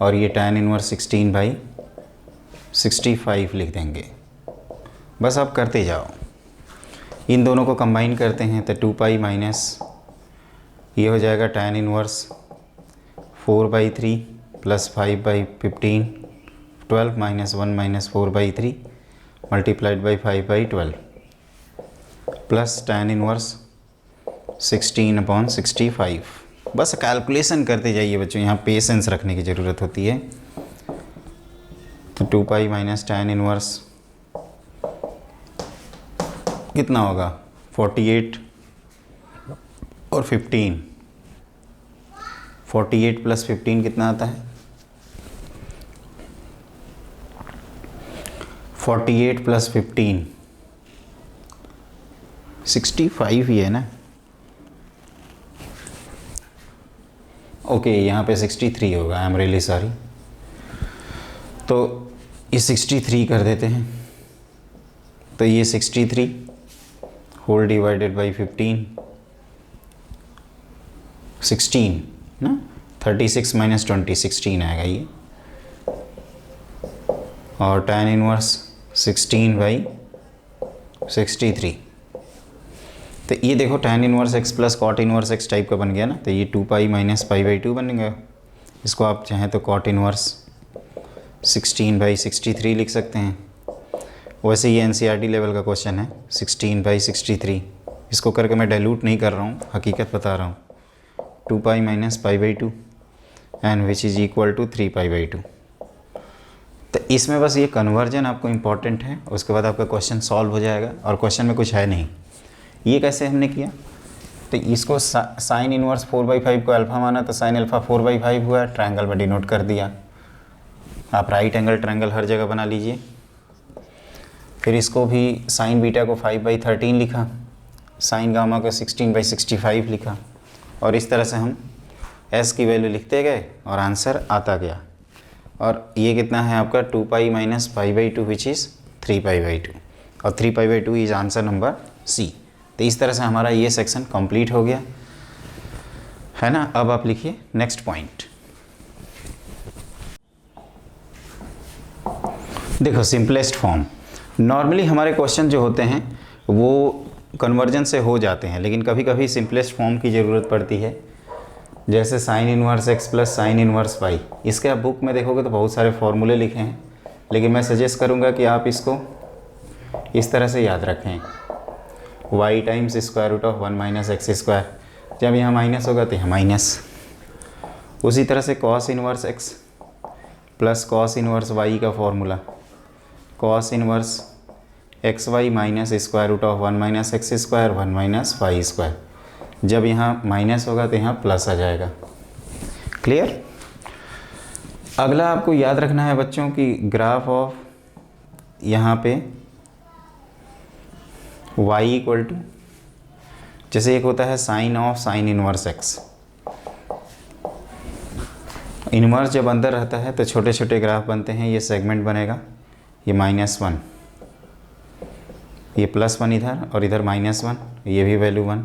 और ये tan इनवर्स 16/65 लिख देंगे। बस आप करते जाओ, इन दोनों को कंबाइन करते हैं तो 2 पाई माइनस ये हो जाएगा tan inverse 4/3 plus 5/15, 12 minus 1 minus 4/3 multiplied by 5/12 plus tan inverse 16/65। बस कैलकुलेशन करते जाइए बच्चों, यहाँ पेशेंस रखने की ज़रूरत होती है। तो 2 पाई माइनस tan इनवर्स कितना होगा 48 और 15, 48 प्लस 15 कितना आता है 48 प्लस 15 65 ही है ना। ओके यहाँ पे 63 होगा, आई एम रियली सॉरी। तो ये 63 कर देते हैं, तो ये 63 होल डिवाइडेड बाई 15, 16 ना, 36 माइनस 20 16 आएगा ये। और tan इनवर्स 16/63। तो ये देखो tan inverse x plus cot inverse x type का बन गया ना, तो ये 2 पाई माइनस पाई/2 बन गया। इसको आप चाहें तो कॉट इनवर्स 16/63 लिख सकते हैं। वैसे ये NCERT लेवल का क्वेश्चन है 16/63। इसको करके मैं डाइल्यूट नहीं कर रहा हूँ, हकीकत बता रहा हूँ। 2 pi minus pi and which is equal to 3 pi. तो इसमें बस ये कन्वर्जन आपको इम्पॉर्टेंट है, उसके बाद आपका क्वेश्चन सॉल्व हो जाएगा और क्वेश्चन में कुछ है नहीं। ये कैसे हमने किया, तो इसको साइन इनवर्स 4/5 को अल्फ़ा माना तो साइन अल्फ़ा 4/5 हुआ, ट्रायंगल में डिनोट कर दिया। आप राइट एंगल ट्रायंगल हर जगह बना लीजिए। फिर इसको भी साइन बीटा को 5/13 लिखा, साइन गामा को 16/65 लिखा और इस तरह से हम S की वैल्यू लिखते गए और आंसर आता गया। और ये कितना है आपका 2 पाई माइनस पाई/2 विच इज़ 3 पाई/2 और 3 पाई/2 इज आंसर नंबर C। तो इस तरह से हमारा ये सेक्शन कंप्लीट हो गया है ना। अब आप लिखिए नेक्स्ट पॉइंट। देखो सिंपलेस्ट फॉर्म, नॉर्मली हमारे क्वेश्चन जो होते हैं वो कन्वर्जन से हो जाते हैं, लेकिन कभी कभी सिंपलेस्ट फॉर्म की ज़रूरत पड़ती है। जैसे sign inverse x plus sine inverse y, इसके आप बुक में देखोगे तो बहुत सारे फॉर्मूले लिखे हैं, लेकिन मैं सजेस्ट करूँगा कि आप इसको इस तरह से याद रखें, y times square root of 1 minus x square. जब यहाँ माइनस होगा तो यहाँ माइनस। उसी तरह से cos inverse x plus cos inverse y का formula cos inverse x y minus square root of 1 minus x square 1 minus y square. जब यहाँ माइनस होगा तो यहाँ प्लस आ जाएगा। क्लियर। अगला आपको याद रखना है बच्चों की ग्राफ ऑफ यहाँ पे y इक्वल टू, जैसे एक होता है sine of sine inverse x, inverse जब अंदर रहता है तो छोटे छोटे ग्राफ बनते हैं, ये सेगमेंट बनेगा, ये -1, ये +1 इधर और इधर -1, ये भी वैल्यू 1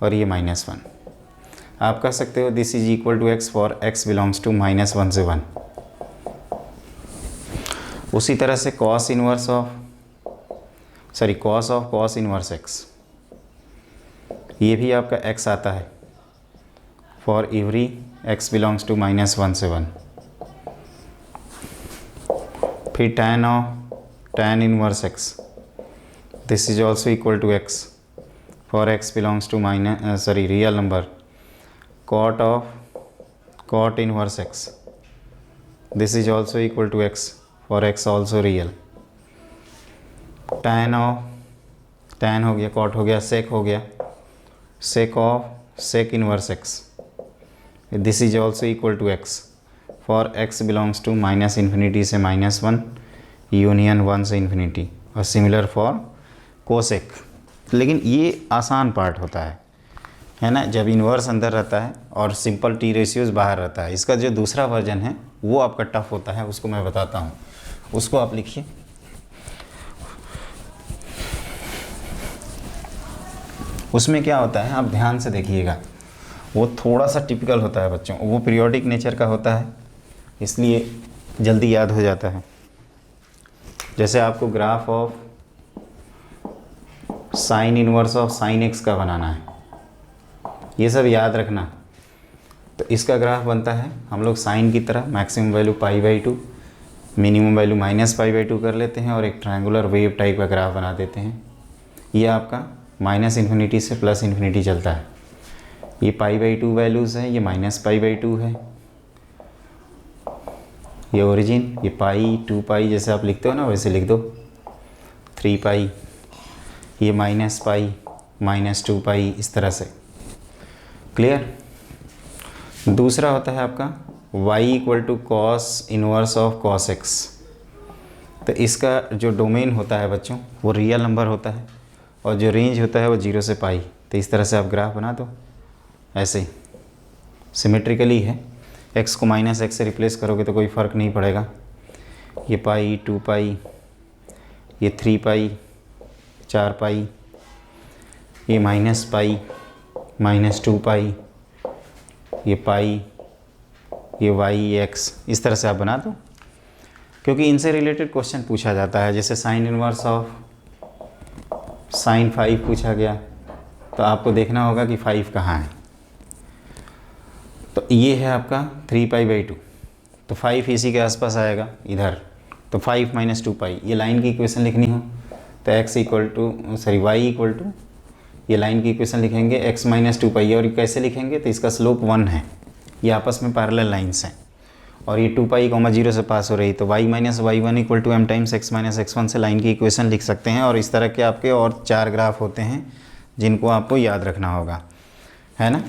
और ये -1। आप कह सकते हो this is equal to x for x belongs to -1 से 1। उसी तरह से cos of cos inverse x, ये भी आपका x आता है for every x belongs to -1 से 1। फिर tan inverse x, this is also equal to x for x belongs to real number. cot inverse x, this is also equal to x for x also real. tan हो गया, cot हो गया, sec हो गया, sec of sec inverse x, this is also equal to x for x belongs to -∞ से -1 union 1 से infinity, और similar for cosec. लेकिन ये आसान पार्ट होता है ना, जब इन्वर्स अंदर रहता है और सिंपल टी रेशियोज बाहर रहता है। इसका जो दूसरा वर्जन है वो आपका टफ होता है, उसको मैं बताता हूँ, उसको आप लिखिए। उसमें क्या होता है आप ध्यान से देखिएगा, वो थोड़ा सा टिपिकल होता है बच्चों, वो पीरियोडिक नेचर का होता है, इसलिए जल्दी याद हो जाता है। जैसे आपको graph of sine inverse of sine x का बनाना है, ये सब याद रखना। तो इसका ग्राफ बनता है हम लोग साइन की तरह, मैक्सिमम वैल्यू π/2, मिनिमम वैल्यू -π/2 कर लेते हैं और एक ट्रायंगुलर वेव टाइप का ग्राफ बना देते हैं। ये आपका -∞ से +∞ चलता है। ये π/2 वैल्यूज़ है, ये -π/2 है, ये ओरिजिन, ये पाई 2π जैसे आप लिखते हो ना वैसे लिख दो, 3π, ये -π -2π, इस तरह से। क्लियर। दूसरा होता है आपका y equal to cos inverse of cos x। तो इसका जो डोमेन होता है बच्चों वो रियल नंबर होता है और जो रेंज होता है वो 0 से π। तो इस तरह से आप ग्राफ बना दो, ऐसे सिमेट्रिकली है। x को -x से रिप्लेस करोगे तो कोई फ़र्क नहीं पड़ेगा। ये π 2π, ये 3π 4π, ये -π -2π, ये π, ये y x, इस तरह से आप बना दो, क्योंकि इनसे रिलेटेड क्वेश्चन पूछा जाता है। जैसे साइन इनवर्स ऑफ साइन 5 पूछा गया तो आपको देखना होगा कि 5 कहाँ है। तो ये है आपका 3π/2, तो 5 इसी के आसपास आएगा इधर। तो 5 -2π, ये लाइन की इक्वेशन लिखनी हो तो y इक्वल टू ये लाइन की इक्वेशन लिखेंगे x -2π। और कैसे लिखेंगे, तो इसका स्लोप 1 है, ये आपस में पैरेलल लाइन्स हैं और ये 2π, 0 से पास हो रही, तो y - y1 equal to m times x - x1 से लाइन की इक्वेशन लिख सकते हैं। और इस तरह के आपके और 4 ग्राफ होते हैं जिनको आपको याद रखना होगा, है ना।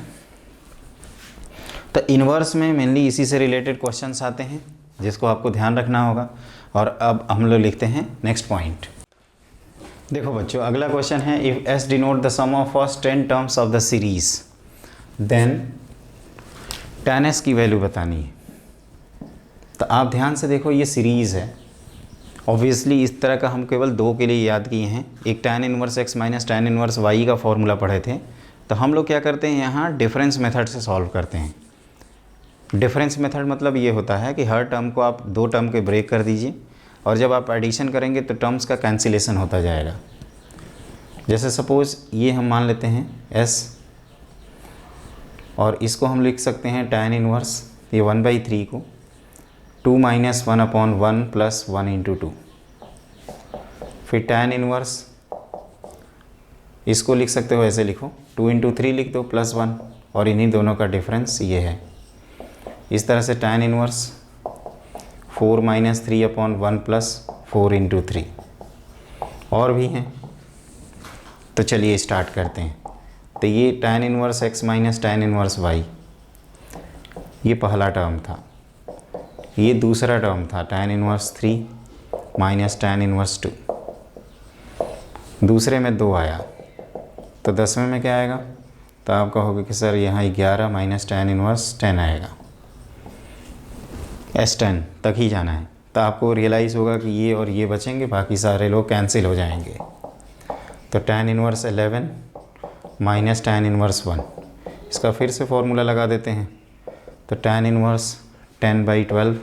तो इन्वर्स में मेनली इसी से रिलेटेड क्वेश्चंस आते हैं जिसको आपको ध्यान रखना होगा। और अब हम लोग लिखते हैं नेक्स्ट पॉइंट। देखो बच्चों, अगला क्वेश्चन है, if s denote the sum of first 10 terms of the series then tan s की वैल्यू बतानी है। तो आप ध्यान से देखो, ये सीरीज़ है। ऑब्वियसली इस तरह का हम केवल 2 के लिए याद किए हैं। एक tan inverse x minus tan inverse y का फॉर्मूला पढ़े थे। तो हम लोग क्या करते हैं, यहाँ डिफरेंस मेथड से सॉल्व करते हैं। डिफरेंस मेथड मतलब ये होता है कि हर टर्म को आप 2 टर्म के ब्रेक कर दीजिए और जब आप एडिशन करेंगे तो टर्म्स का कैंसिलेशन होता जाएगा। जैसे सपोज़ ये हम मान लेते हैं s, और इसको हम लिख सकते हैं tan इनवर्स, ये 1/3 को 2 - 1/1 + 1 × 2। फिर tan इनवर्स इसको लिख सकते हो, ऐसे लिखो 2 × 3 लिख दो +1, और इन्हीं दोनों का डिफरेंस ये है। इस तरह से tan इनवर्स 4 - 3/1 + 4 × 3, और भी हैं। तो चलिए स्टार्ट करते हैं। तो ये tan inverse x minus tan inverse y, ये पहला टर्म था। ये दूसरा टर्म था tan inverse 3 minus tan inverse 2। दूसरे में 2 आया, तो 10वें में क्या आएगा, तो आप कहोगे कि सर यहाँ 11 माइनस tan इनवर्स 10 आएगा। S10 तक ही जाना है, तो आपको रियलाइज़ होगा कि ये और ये बचेंगे, बाकी सारे लोग कैंसिल हो जाएंगे। तो tan inverse 11 minus tan inverse 1, इसका फिर से फॉर्मूला लगा देते हैं। तो tan inverse 10/12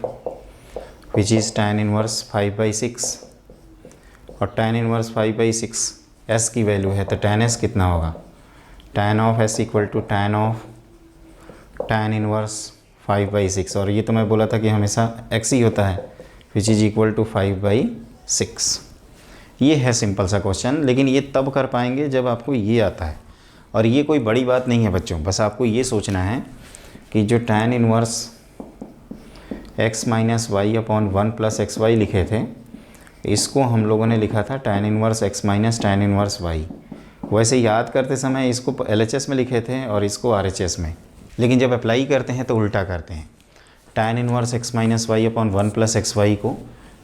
which is tan inverse 5/6, और tan इनवर्स 5/6 s की वैल्यू है, तो tan s कितना होगा, tan of s equal to tan of tan inverse 5/6, और ये तो मैं बोला था कि हमेशा x ही होता है, विच इज़ इक्वल टू 5/6। ये है सिंपल सा क्वेश्चन, लेकिन ये तब कर पाएंगे जब आपको ये आता है, और ये कोई बड़ी बात नहीं है बच्चों, बस आपको ये सोचना है कि जो tan inverse x minus y upon 1 plus x y लिखे थे, इसको हम लोगों ने लिखा था tan inverse x minus tan inverse y। वैसे याद करते समय इसको LHS में लिखे थे और इसको RHS में, लेकिन जब अप्लाई करते हैं तो उल्टा करते हैं। tan inverse x minus y upon 1 plus x y को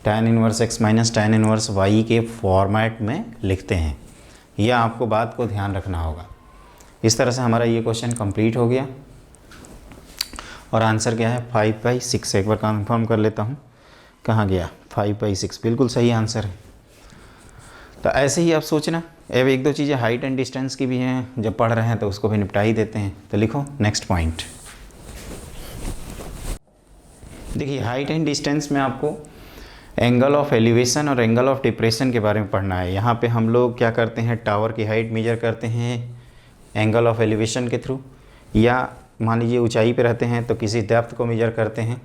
tan inverse x minus tan inverse y के फॉर्मेट में लिखते हैं। यह आपको बात को ध्यान रखना होगा। इस तरह से हमारा ये क्वेश्चन कंप्लीट हो गया, और आंसर क्या है 5/6। एक बार कंफर्म कर लेता हूँ, कहाँ गया 5/6, बिल्कुल सही आंसर है। तो ऐसे ही आप सोचना। अब एक दो चीज़ें हाइट एंड डिस्टेंस की भी हैं, जब पढ़ रहे हैं तो उसको भी निपटा ही देते हैं। तो लिखो नेक्स्ट पॉइंट। देखिए हाइट एंड डिस्टेंस में आपको एंगल ऑफ एलिवेशन और एंगल ऑफ डिप्रेशन के बारे में पढ़ना है। यहाँ पे हम लोग क्या करते हैं, टावर की हाइट मेजर करते हैं एंगल ऑफ एलिवेशन के थ्रू, या मान लीजिए ऊंचाई पे रहते हैं तो किसी डेप्थ को मेजर करते हैं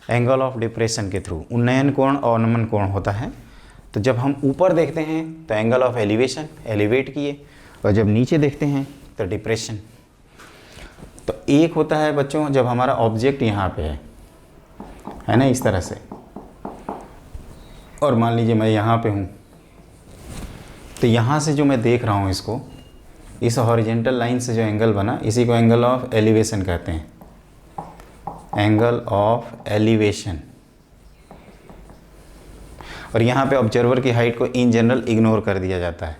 एंगल ऑफ डिप्रेशन के थ्रू। उन्नयन कोण और नमन कोण होता है। तो जब हम ऊपर देखते हैं तो एंगल ऑफ एलिवेशन, एलिवेट किए, और जब नीचे देखते हैं तो डिप्रेशन। तो एक होता है बच्चों जब हमारा ऑब्जेक्ट यहाँ पे है ना, इस तरह से, और मान लीजिए मैं यहाँ पे हूँ, तो यहाँ से जो मैं देख रहा हूँ इसको, इस हॉरिजेंटल लाइन से जो एंगल बना, इसी को एंगल ऑफ एलिवेशन कहते हैं, एंगल ऑफ एलिवेशन। और यहाँ पे ऑब्जर्वर की हाइट को इन जनरल इग्नोर कर दिया जाता है।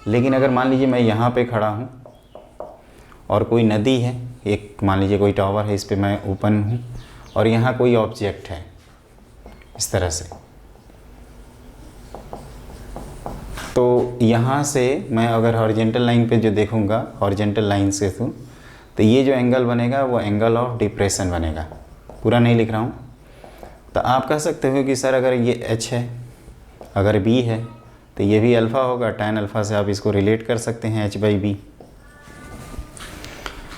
लेकिन अगर मान लीजिए मैं यहाँ पे खड़ा हूँ और कोई नदी है, एक मान लीजिए कोई टावर है, इस पे मैं ओपन हूँ, और यहाँ कोई ऑब्जेक्ट है इस तरह से, तो यहाँ से मैं अगर हॉरिजेंटल लाइन पे जो देखूँगा, हॉरिजेंटल लाइन से तो ये जो एंगल बनेगा वो एंगल ऑफ डिप्रेशन बनेगा। पूरा नहीं लिख रहा हूँ। तो आप कह सकते हो कि सर अगर ये h है, अगर b है, तो ये भी अल्फ़ा होगा, tan अल्फ़ा से आप इसको रिलेट कर सकते हैं h/b।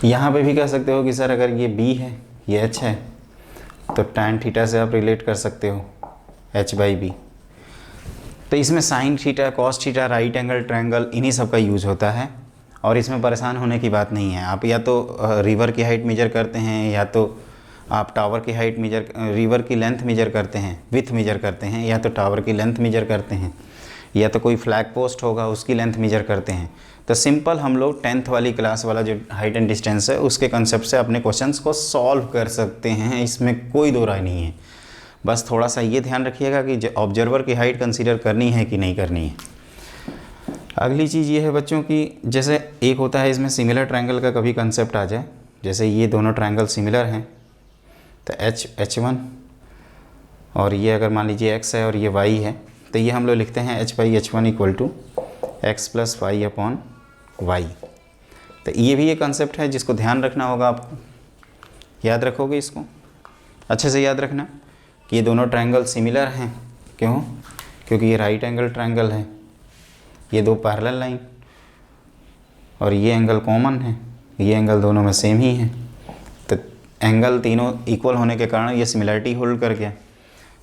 यहाँ पे भी कह सकते हो कि सर अगर ये b है, ये h है, तो tan थीटा से आप रिलेट कर सकते हो h/b। तो इसमें sine theta, cos theta, right angle triangle, इन्हीं सब का यूज़ होता है, और इसमें परेशान होने की बात नहीं है। आप या तो रिवर की हाइट मेजर करते हैं, या तो आप टावर की हाइट मेजर, रिवर की लेंथ मेजर करते हैं, विथ मेजर करते हैं, या तो टावर की लेंथ मेजर करते हैं, या तो कोई फ्लैग पोस्ट होगा उसकी लेंथ मेजर करते हैं। तो सिंपल हम लोग 10th वाली क्लास वाला जो हाइट एंड डिस्टेंस है उसके कंसेप्ट से अपने क्वेश्चंस को सॉल्व कर सकते हैं, इसमें कोई दो राय नहीं है। बस थोड़ा सा ये ध्यान रखिएगा कि ऑब्जर्वर की हाइट कंसीडर करनी है कि नहीं करनी है। अगली चीज़ ये है बच्चों की, जैसे एक होता है इसमें सिमिलर ट्रायंगल का कभी कंसेप्ट आ जाए, जैसे ये दोनों ट्रायंगल सिमिलर हैं, तो h1, और ये अगर मान लीजिए x है और ये y है, तो ये हम लोग लिखते हैं h/h1 equal to x plus y upon y. तो ये भी एक कंसेप्ट है जिसको ध्यान रखना होगा आपको। याद रखोगे इसको, अच्छे से याद रखना कि ये दोनों ट्रायंगल सिमिलर हैं। क्यों? क्योंकि ये राइट एंगल ट्रायंगल है, ये दो पैरेलल लाइन, और ये एंगल कॉमन है, ये एंगल दोनों में सेम ही है। तो एंगल तीनों इक्वल होने के कारण ये सिमिलरिटी होल्ड कर गया।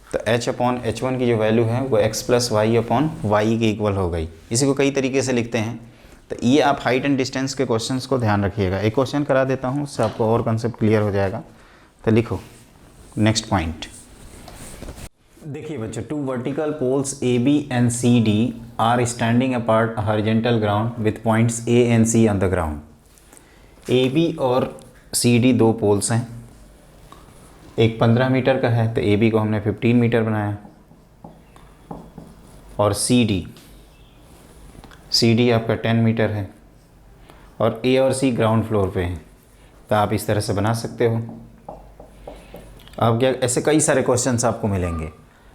तो h/h1 की जो वैल्यू है वो x plus y upon y के इक्वल हो गई। इसी को कई तरीके से लिखते हैं। तो ये आप हाइट एंड डिस्टेंस के क्वेश्चंस को ध्यान रखिएगा। एक क्वेश्चन करा देता हूँ, उससे आपको और कंसेप्ट क्लियर हो जाएगा। तो लिखो नेक्स्ट पॉइंट। देखिए बच्चों, two vertical poles AB and CD are standing apart horizontal ground with points A and C on the ground. AB और CD दो पोल्स हैं, एक 15 मीटर का है तो AB को हमने 15 मीटर बनाया, और CD आपका 10 मीटर है, और A और C ग्राउंड फ्लोर पे हैं। तो आप इस तरह से बना सकते हो। अब क्या, ऐसे कई सारे क्वेश्चंस आपको मिलेंगे।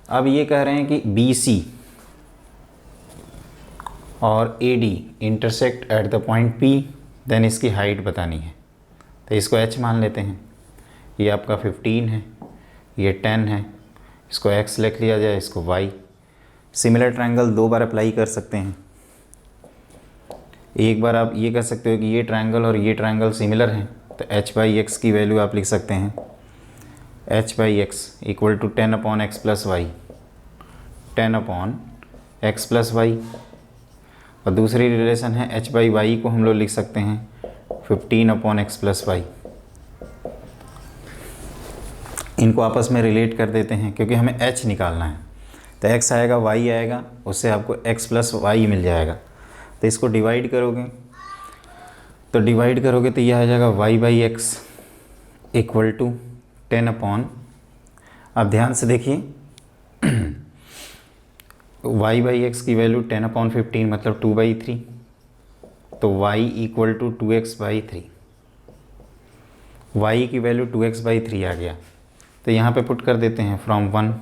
अब ये कह रहे हैं कि BC और AD intersect at the point P, then इसकी हाइट बतानी है। तो इसको h मान लेते हैं। ये आपका 15 है, ये 10 है, इसको x लिख लिया जाए, इसको y। सिमिलर ट्रायंगल दो बार अप्लाई कर सकते हैं। एक बार आप ये कर सकते हो कि ये ट्रायंगल और ये ट्रायंगल सिमिलर हैं, तो h/x की वैल्यू आप लिख सकते हैं h/x equal to 10/x plus y, 10/x plus y. और दूसरी रिलेशन है h/y को हम लोग लिख सकते हैं 15/x प्लस वाई। इनको आपस में रिलेट कर देते हैं क्योंकि हमें h निकालना है। तो x आएगा, y आएगा, उससे आपको x प्लस वाई मिल जाएगा। तो इसको डिवाइड करोगे तो ये आ जाएगा y/x इक्वल टू 10 अब ध्यान से देखिए y/x की वैल्यू 10/15 मतलब 2/3, तो y equal to 2x/3। y की वैल्यू 2x/3 आ गया। तो यहाँ पे पुट कर देते हैं फ्रॉम 1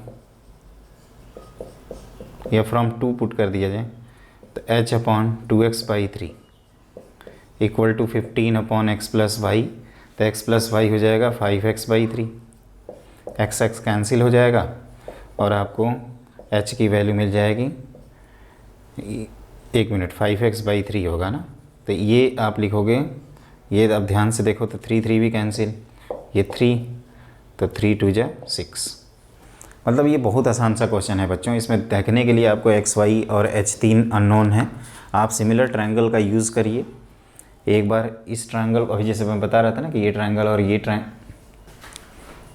या फ्रॉम 2 पुट कर दिया जाए, तो h/2x/3 equal to 15/x plus y. तो x प्लस वाई हो जाएगा 5x/3, x कैंसिल हो जाएगा और आपको h की वैल्यू मिल जाएगी, 1 मिनट, 5x/3 होगा ना। तो ये आप लिखोगे, ये अब ध्यान से देखो तो 3 भी कैंसिल, ये 3, तो 3 2 जा 6। मतलब ये बहुत आसान सा क्वेश्चन है बच्चों। इसमें देखने के लिए आपको x, y और h 3 अननोन है। आप सिमिलर ट्रायंगल का यूज़ करिए। एक बार इस ट्रायंगल, अभी जैसे मैं बता रहा था ना कि ये ट्रायंगल और ये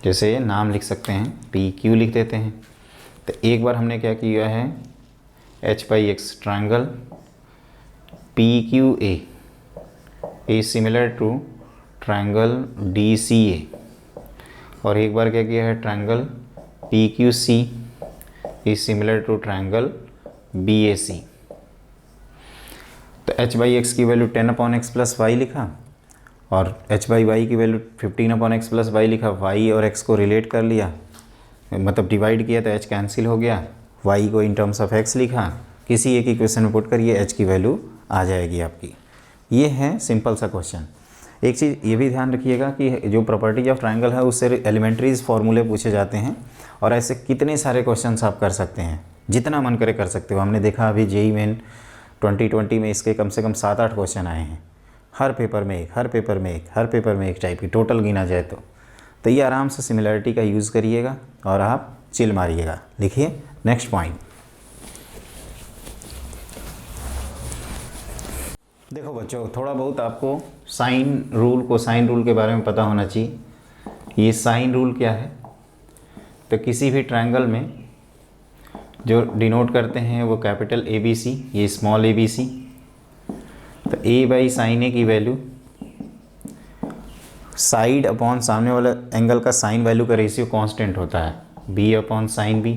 जैसे नाम लिख सकते हैं, PQ लिख देते हैं। तो एक बार हमने क्या किया है, h/x triangle PQA is similar to triangle DCA, और एक बार क्या किया है, triangle PQC is similar to triangle BAC। तो h/x की वैल्यू 10/x प्लस वाई लिखा और h/y की वैल्यू 15/x प्लस वाई लिखा। y और x को रिलेट कर लिया, मतलब डिवाइड किया, तो h कैंसिल हो गया। y को इन टर्म्स ऑफ x लिखा, किसी एक इक्वेशन में पुट करिए, h की वैल्यू आ जाएगी आपकी। ये है सिंपल सा क्वेश्चन। एक चीज़ ये भी ध्यान रखिएगा कि जो प्रॉपर्टी ऑफ ट्रायंगल है उससे एलिमेंट्रीज फार्मूले पूछे जाते हैं, और ऐसे कितने सारे क्वेश्चंस आप कर सकते हैं, जितना मन करे कर सकते हो। हमने देखा अभी JEE मेन 2020 में इसके कम से कम 7-8 क्वेश्चन आए हैं, हर पेपर में एक टाइप की, टोटल गिना जाए तो ये आराम से सिमिलरिटी का यूज़ करिएगा और आप चिल मारिएगा। लिखिए नेक्स्ट पॉइंट। देखो बच्चों, थोड़ा बहुत आपको साइन रूल के बारे में पता होना चाहिए। ये साइन रूल क्या है, तो किसी भी ट्रायंगल में जो डिनोट करते हैं वो कैपिटल ABC, ये स्मॉल ABC। तो A/sin A की वैल्यू साइड अपॉन सामने वाला एंगल का साइन वैल्यू का रेशियो कांस्टेंट होता है, B/sin B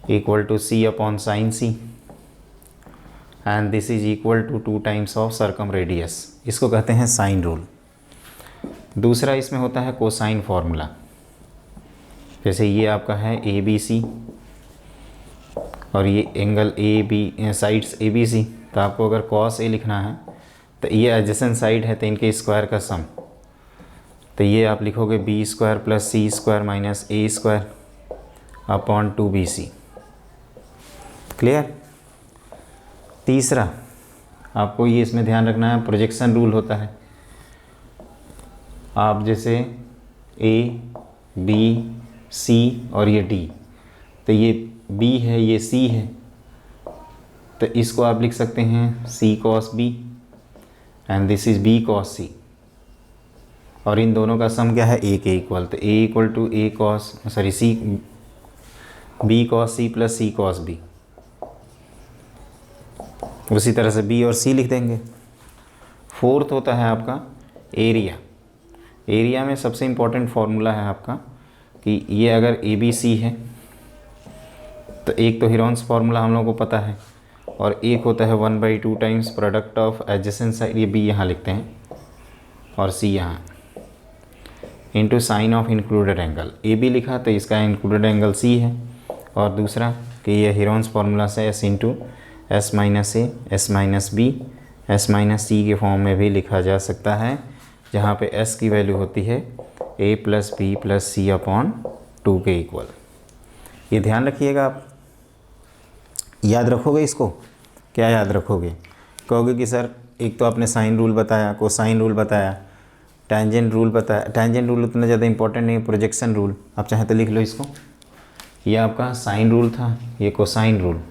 equal to C/sin C, and this is equal to 2 times of circumradius. इसको कहते हैं साइन रूल। दूसरा इसमें होता है कोसाइन फार्मूला। जैसे ये आपका है ABC और ये एंगल AB, साइड्स ABC, तो आपको अगर cos A लिखना है तो ये एडजेसेंट साइड है, तो इनके स्क्वायर का सम, तो ये आप लिखोगे B² plus C² minus A² upon 2BC। Clear. तीसरा आपको ये इसमें ध्यान रखना है, प्रोजेक्शन रूल होता है। आप जैसे A, B, C और ये D, तो ये B है, ये C है, तो इसको आप लिख सकते हैं C cos B and this is B cos C, और इन दोनों का सम क्या है, A के इक्वल। तो A equal to B cos C plus C cos B। उसी तरह से B और C लिख देंगे। फोर्थ होता है आपका एरिया। एरिया में सबसे इम्पोर्टेंट फार्मूला है आपका कि ये अगर ABC है तो एक तो हीरोन्स फार्मूला हम लोगों को पता है, और एक होता है 1/2 times product of adjacent side, ये B यहाँ लिखते हैं और C यहाँ। Into sine of included angle. A B लिखा तो इसका इंक्लूडेड एंगल सी है, और दूसरा कि ये हीरोन्स फार्मूला से S into S minus A S minus B S minus C के फॉर्म में भी लिखा जा सकता है, जहाँ पे एस की वैल्यू होती है ए प्लस बी प्लस सी अपॉन 2 के इक्वल। ये ध्यान रखिएगा, आप याद रखोगे इसको। क्या याद रखोगे? कहोगे कि सर एक तो आपने साइन रूल बताया, कोसाइन रूल बताया, टेंजेंट रूल बताया। टेंजेंट रूल उतना ज़्यादा इंपॉर्टेंट नहीं है, प्रोजेक्शन रूल आप चाहे तो लिख लो इसको। ये आपका साइन रूल था, ये कोसाइन रूल।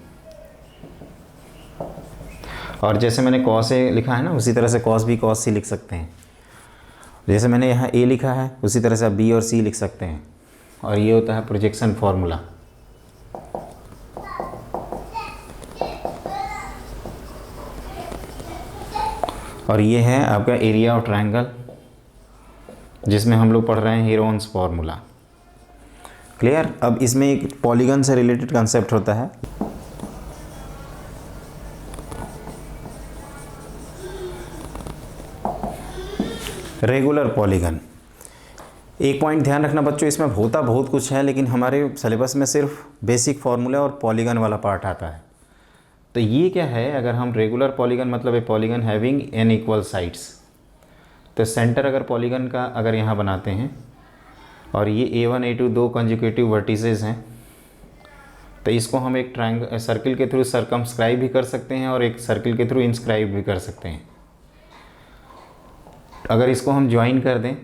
और जैसे मैंने कॉस ए लिखा है ना, उसी तरह से कॉस बी कॉस सी लिख सकते हैं। जैसे मैंने यहाँ ए लिखा है, उसी तरह से आप बी और सी लिख सकते हैं। और ये होता है प्रोजेक्शन फॉर्मूला। और ये है आपका एरिया ऑफ ट्रायंगल, जिसमें हम लोग पढ़ रहे हैं हीरोन्स फार्मूला। क्लियर? अब इसमें एक पॉलीगन से रिलेटेड कंसेप्ट होता है। Regular polygon. एक पॉइंट ध्यान रखना बच्चों, इसमें होता बहुत कुछ है, लेकिन हमारे सिलेबस में सिर्फ बेसिक फार्मूला और पॉलीगन वाला पार्ट आता है। तो ये क्या है, अगर हम रेगुलर पॉलीगन मतलब ए polygon having an equal sides, तो सेंटर अगर पॉलीगन का अगर यहाँ बनाते हैं और ये A1 A2 दो कंजुकेटिव वर्टिसेस हैं, तो इसको हम एक ट्रायंगल सर्किल के थ्रू सरकमस्क्राइब भी कर सकते हैं और एक सर्किल के थ्रू इंस्क्राइब भी कर सकते हैं। अगर इसको हम ज्वाइन कर दें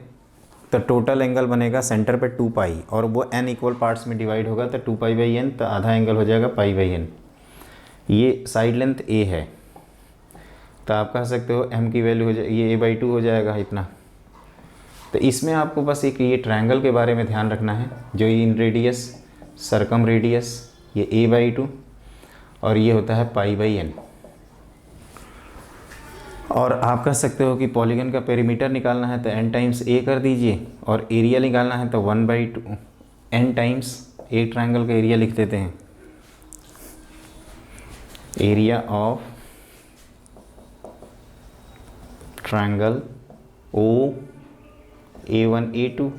तो टोटल एंगल बनेगा सेंटर पे 2 पाई, और वो n इक्वल पार्ट्स में डिवाइड होगा तो 2 पाई बाई n, तो आधा एंगल हो जाएगा पाई बाई n। ये साइड लेंथ a है, तो आप कह सकते हो m की वैल्यू हो जाए, ये a/2 हो जाएगा इतना। तो इसमें आपको बस एक ये ट्रायंगल के बारे में ध्यान रखना है, जो ये इन रेडियस सरकम रेडियस ये a/2 और ये होता है पाई बाई n। और आप कह सकते हो कि पॉलीगन का पेरीमीटर निकालना है तो n टाइम्स a कर दीजिए, और एरिया निकालना है तो 1/2 n टाइम्स एक ट्रायंगल का एरिया लिख देते हैं। Area of triangle O A1 A2,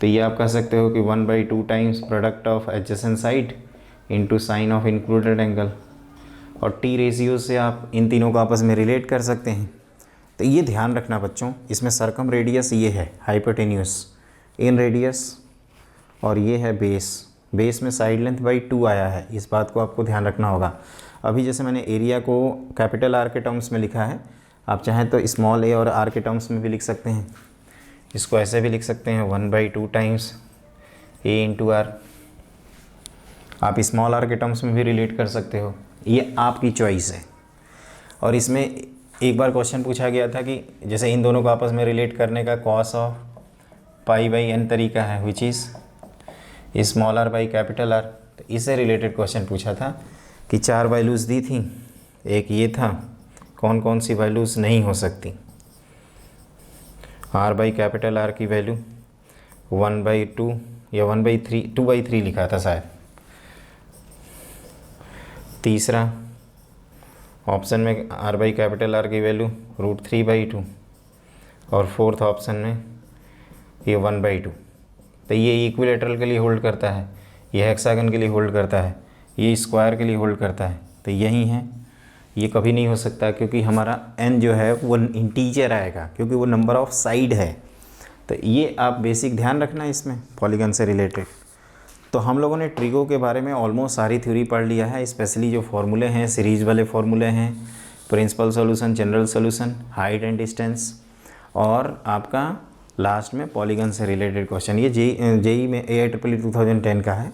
तो ये आप कह सकते हो कि 1/2 times product of adjacent side into sine of included angle, और टी रेशियो से आप इन तीनों को आपस में रिलेट कर सकते हैं। तो ये ध्यान रखना बच्चों, इसमें सरकम रेडियस ये है हाइपोटेन्यूस इन रेडियस, और ये है बेस। बेस में साइड लेंथ बाई 2 आया है, इस बात को आपको ध्यान रखना होगा। अभी जैसे मैंने एरिया को कैपिटल आर के टर्म्स में लिखा है, आप चाहें तो स्मॉल ए और आर के टर्म्स में भी लिख सकते हैं। इसको ऐसे भी लिख सकते हैं 1/2 टाइम्स ए इंटू आर। आप स्मॉल आर के टर्म्स में भी रिलेट कर सकते हो, ये आपकी चॉइस है। और इसमें एक बार क्वेश्चन पूछा गया था कि जैसे इन दोनों को आपस में रिलेट करने का cos of pi by n तरीका है, which is small R by capital R. तो इससे रिलेटेड क्वेश्चन पूछा था कि 4 वैल्यूज़ दी थी, एक ये था, कौन कौन सी वैल्यूज़ नहीं हो सकती। r बाई कैपिटल R की वैल्यू 1/2 या 1/3 2/3 लिखा था शायद। तीसरा ऑप्शन में r बाई कैपिटल R की वैल्यू √3/2, और फोर्थ ऑप्शन में ये 1/2। तो ये इक्विलेटरल के लिए होल्ड करता है, ये हेक्सागन के लिए होल्ड करता है, ये स्क्वायर के लिए होल्ड करता है। तो यही है, ये कभी नहीं हो सकता, क्योंकि हमारा n जो है वो इंटीजर आएगा, क्योंकि वो नंबर ऑफ साइड है। तो ये आप बेसिक ध्यान रखना इसमें पॉलीगन से रिलेटेड। तो हम लोगों ने ट्रिगो के बारे में ऑलमोस्ट सारी थ्योरी पढ़ लिया है, स्पेशली जो फार्मूले हैं, सीरीज वाले फार्मूले हैं, principal solution, general solution, height and distance, और आपका लास्ट में पॉलीगन से रिलेटेड क्वेश्चन। ये जेई में AIEEE 2010 का है,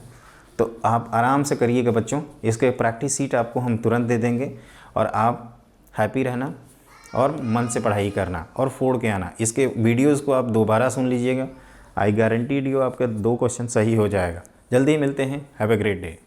तो आप आराम से करिएगा बच्चों। इसके प्रैक्टिस सीट आपको हम तुरंत दे देंगे, और आप हैप्पी रहना और मन से पढ़ाई करना और फोड़ के आना। इसके वीडियोस को आप दोबारा सुन लीजिएगा, आई गारंटीड यू आपका 2 क्वेश्चन सही हो जाएगा। जल्दी ही मिलते हैं, हैव ए ग्रेट डे।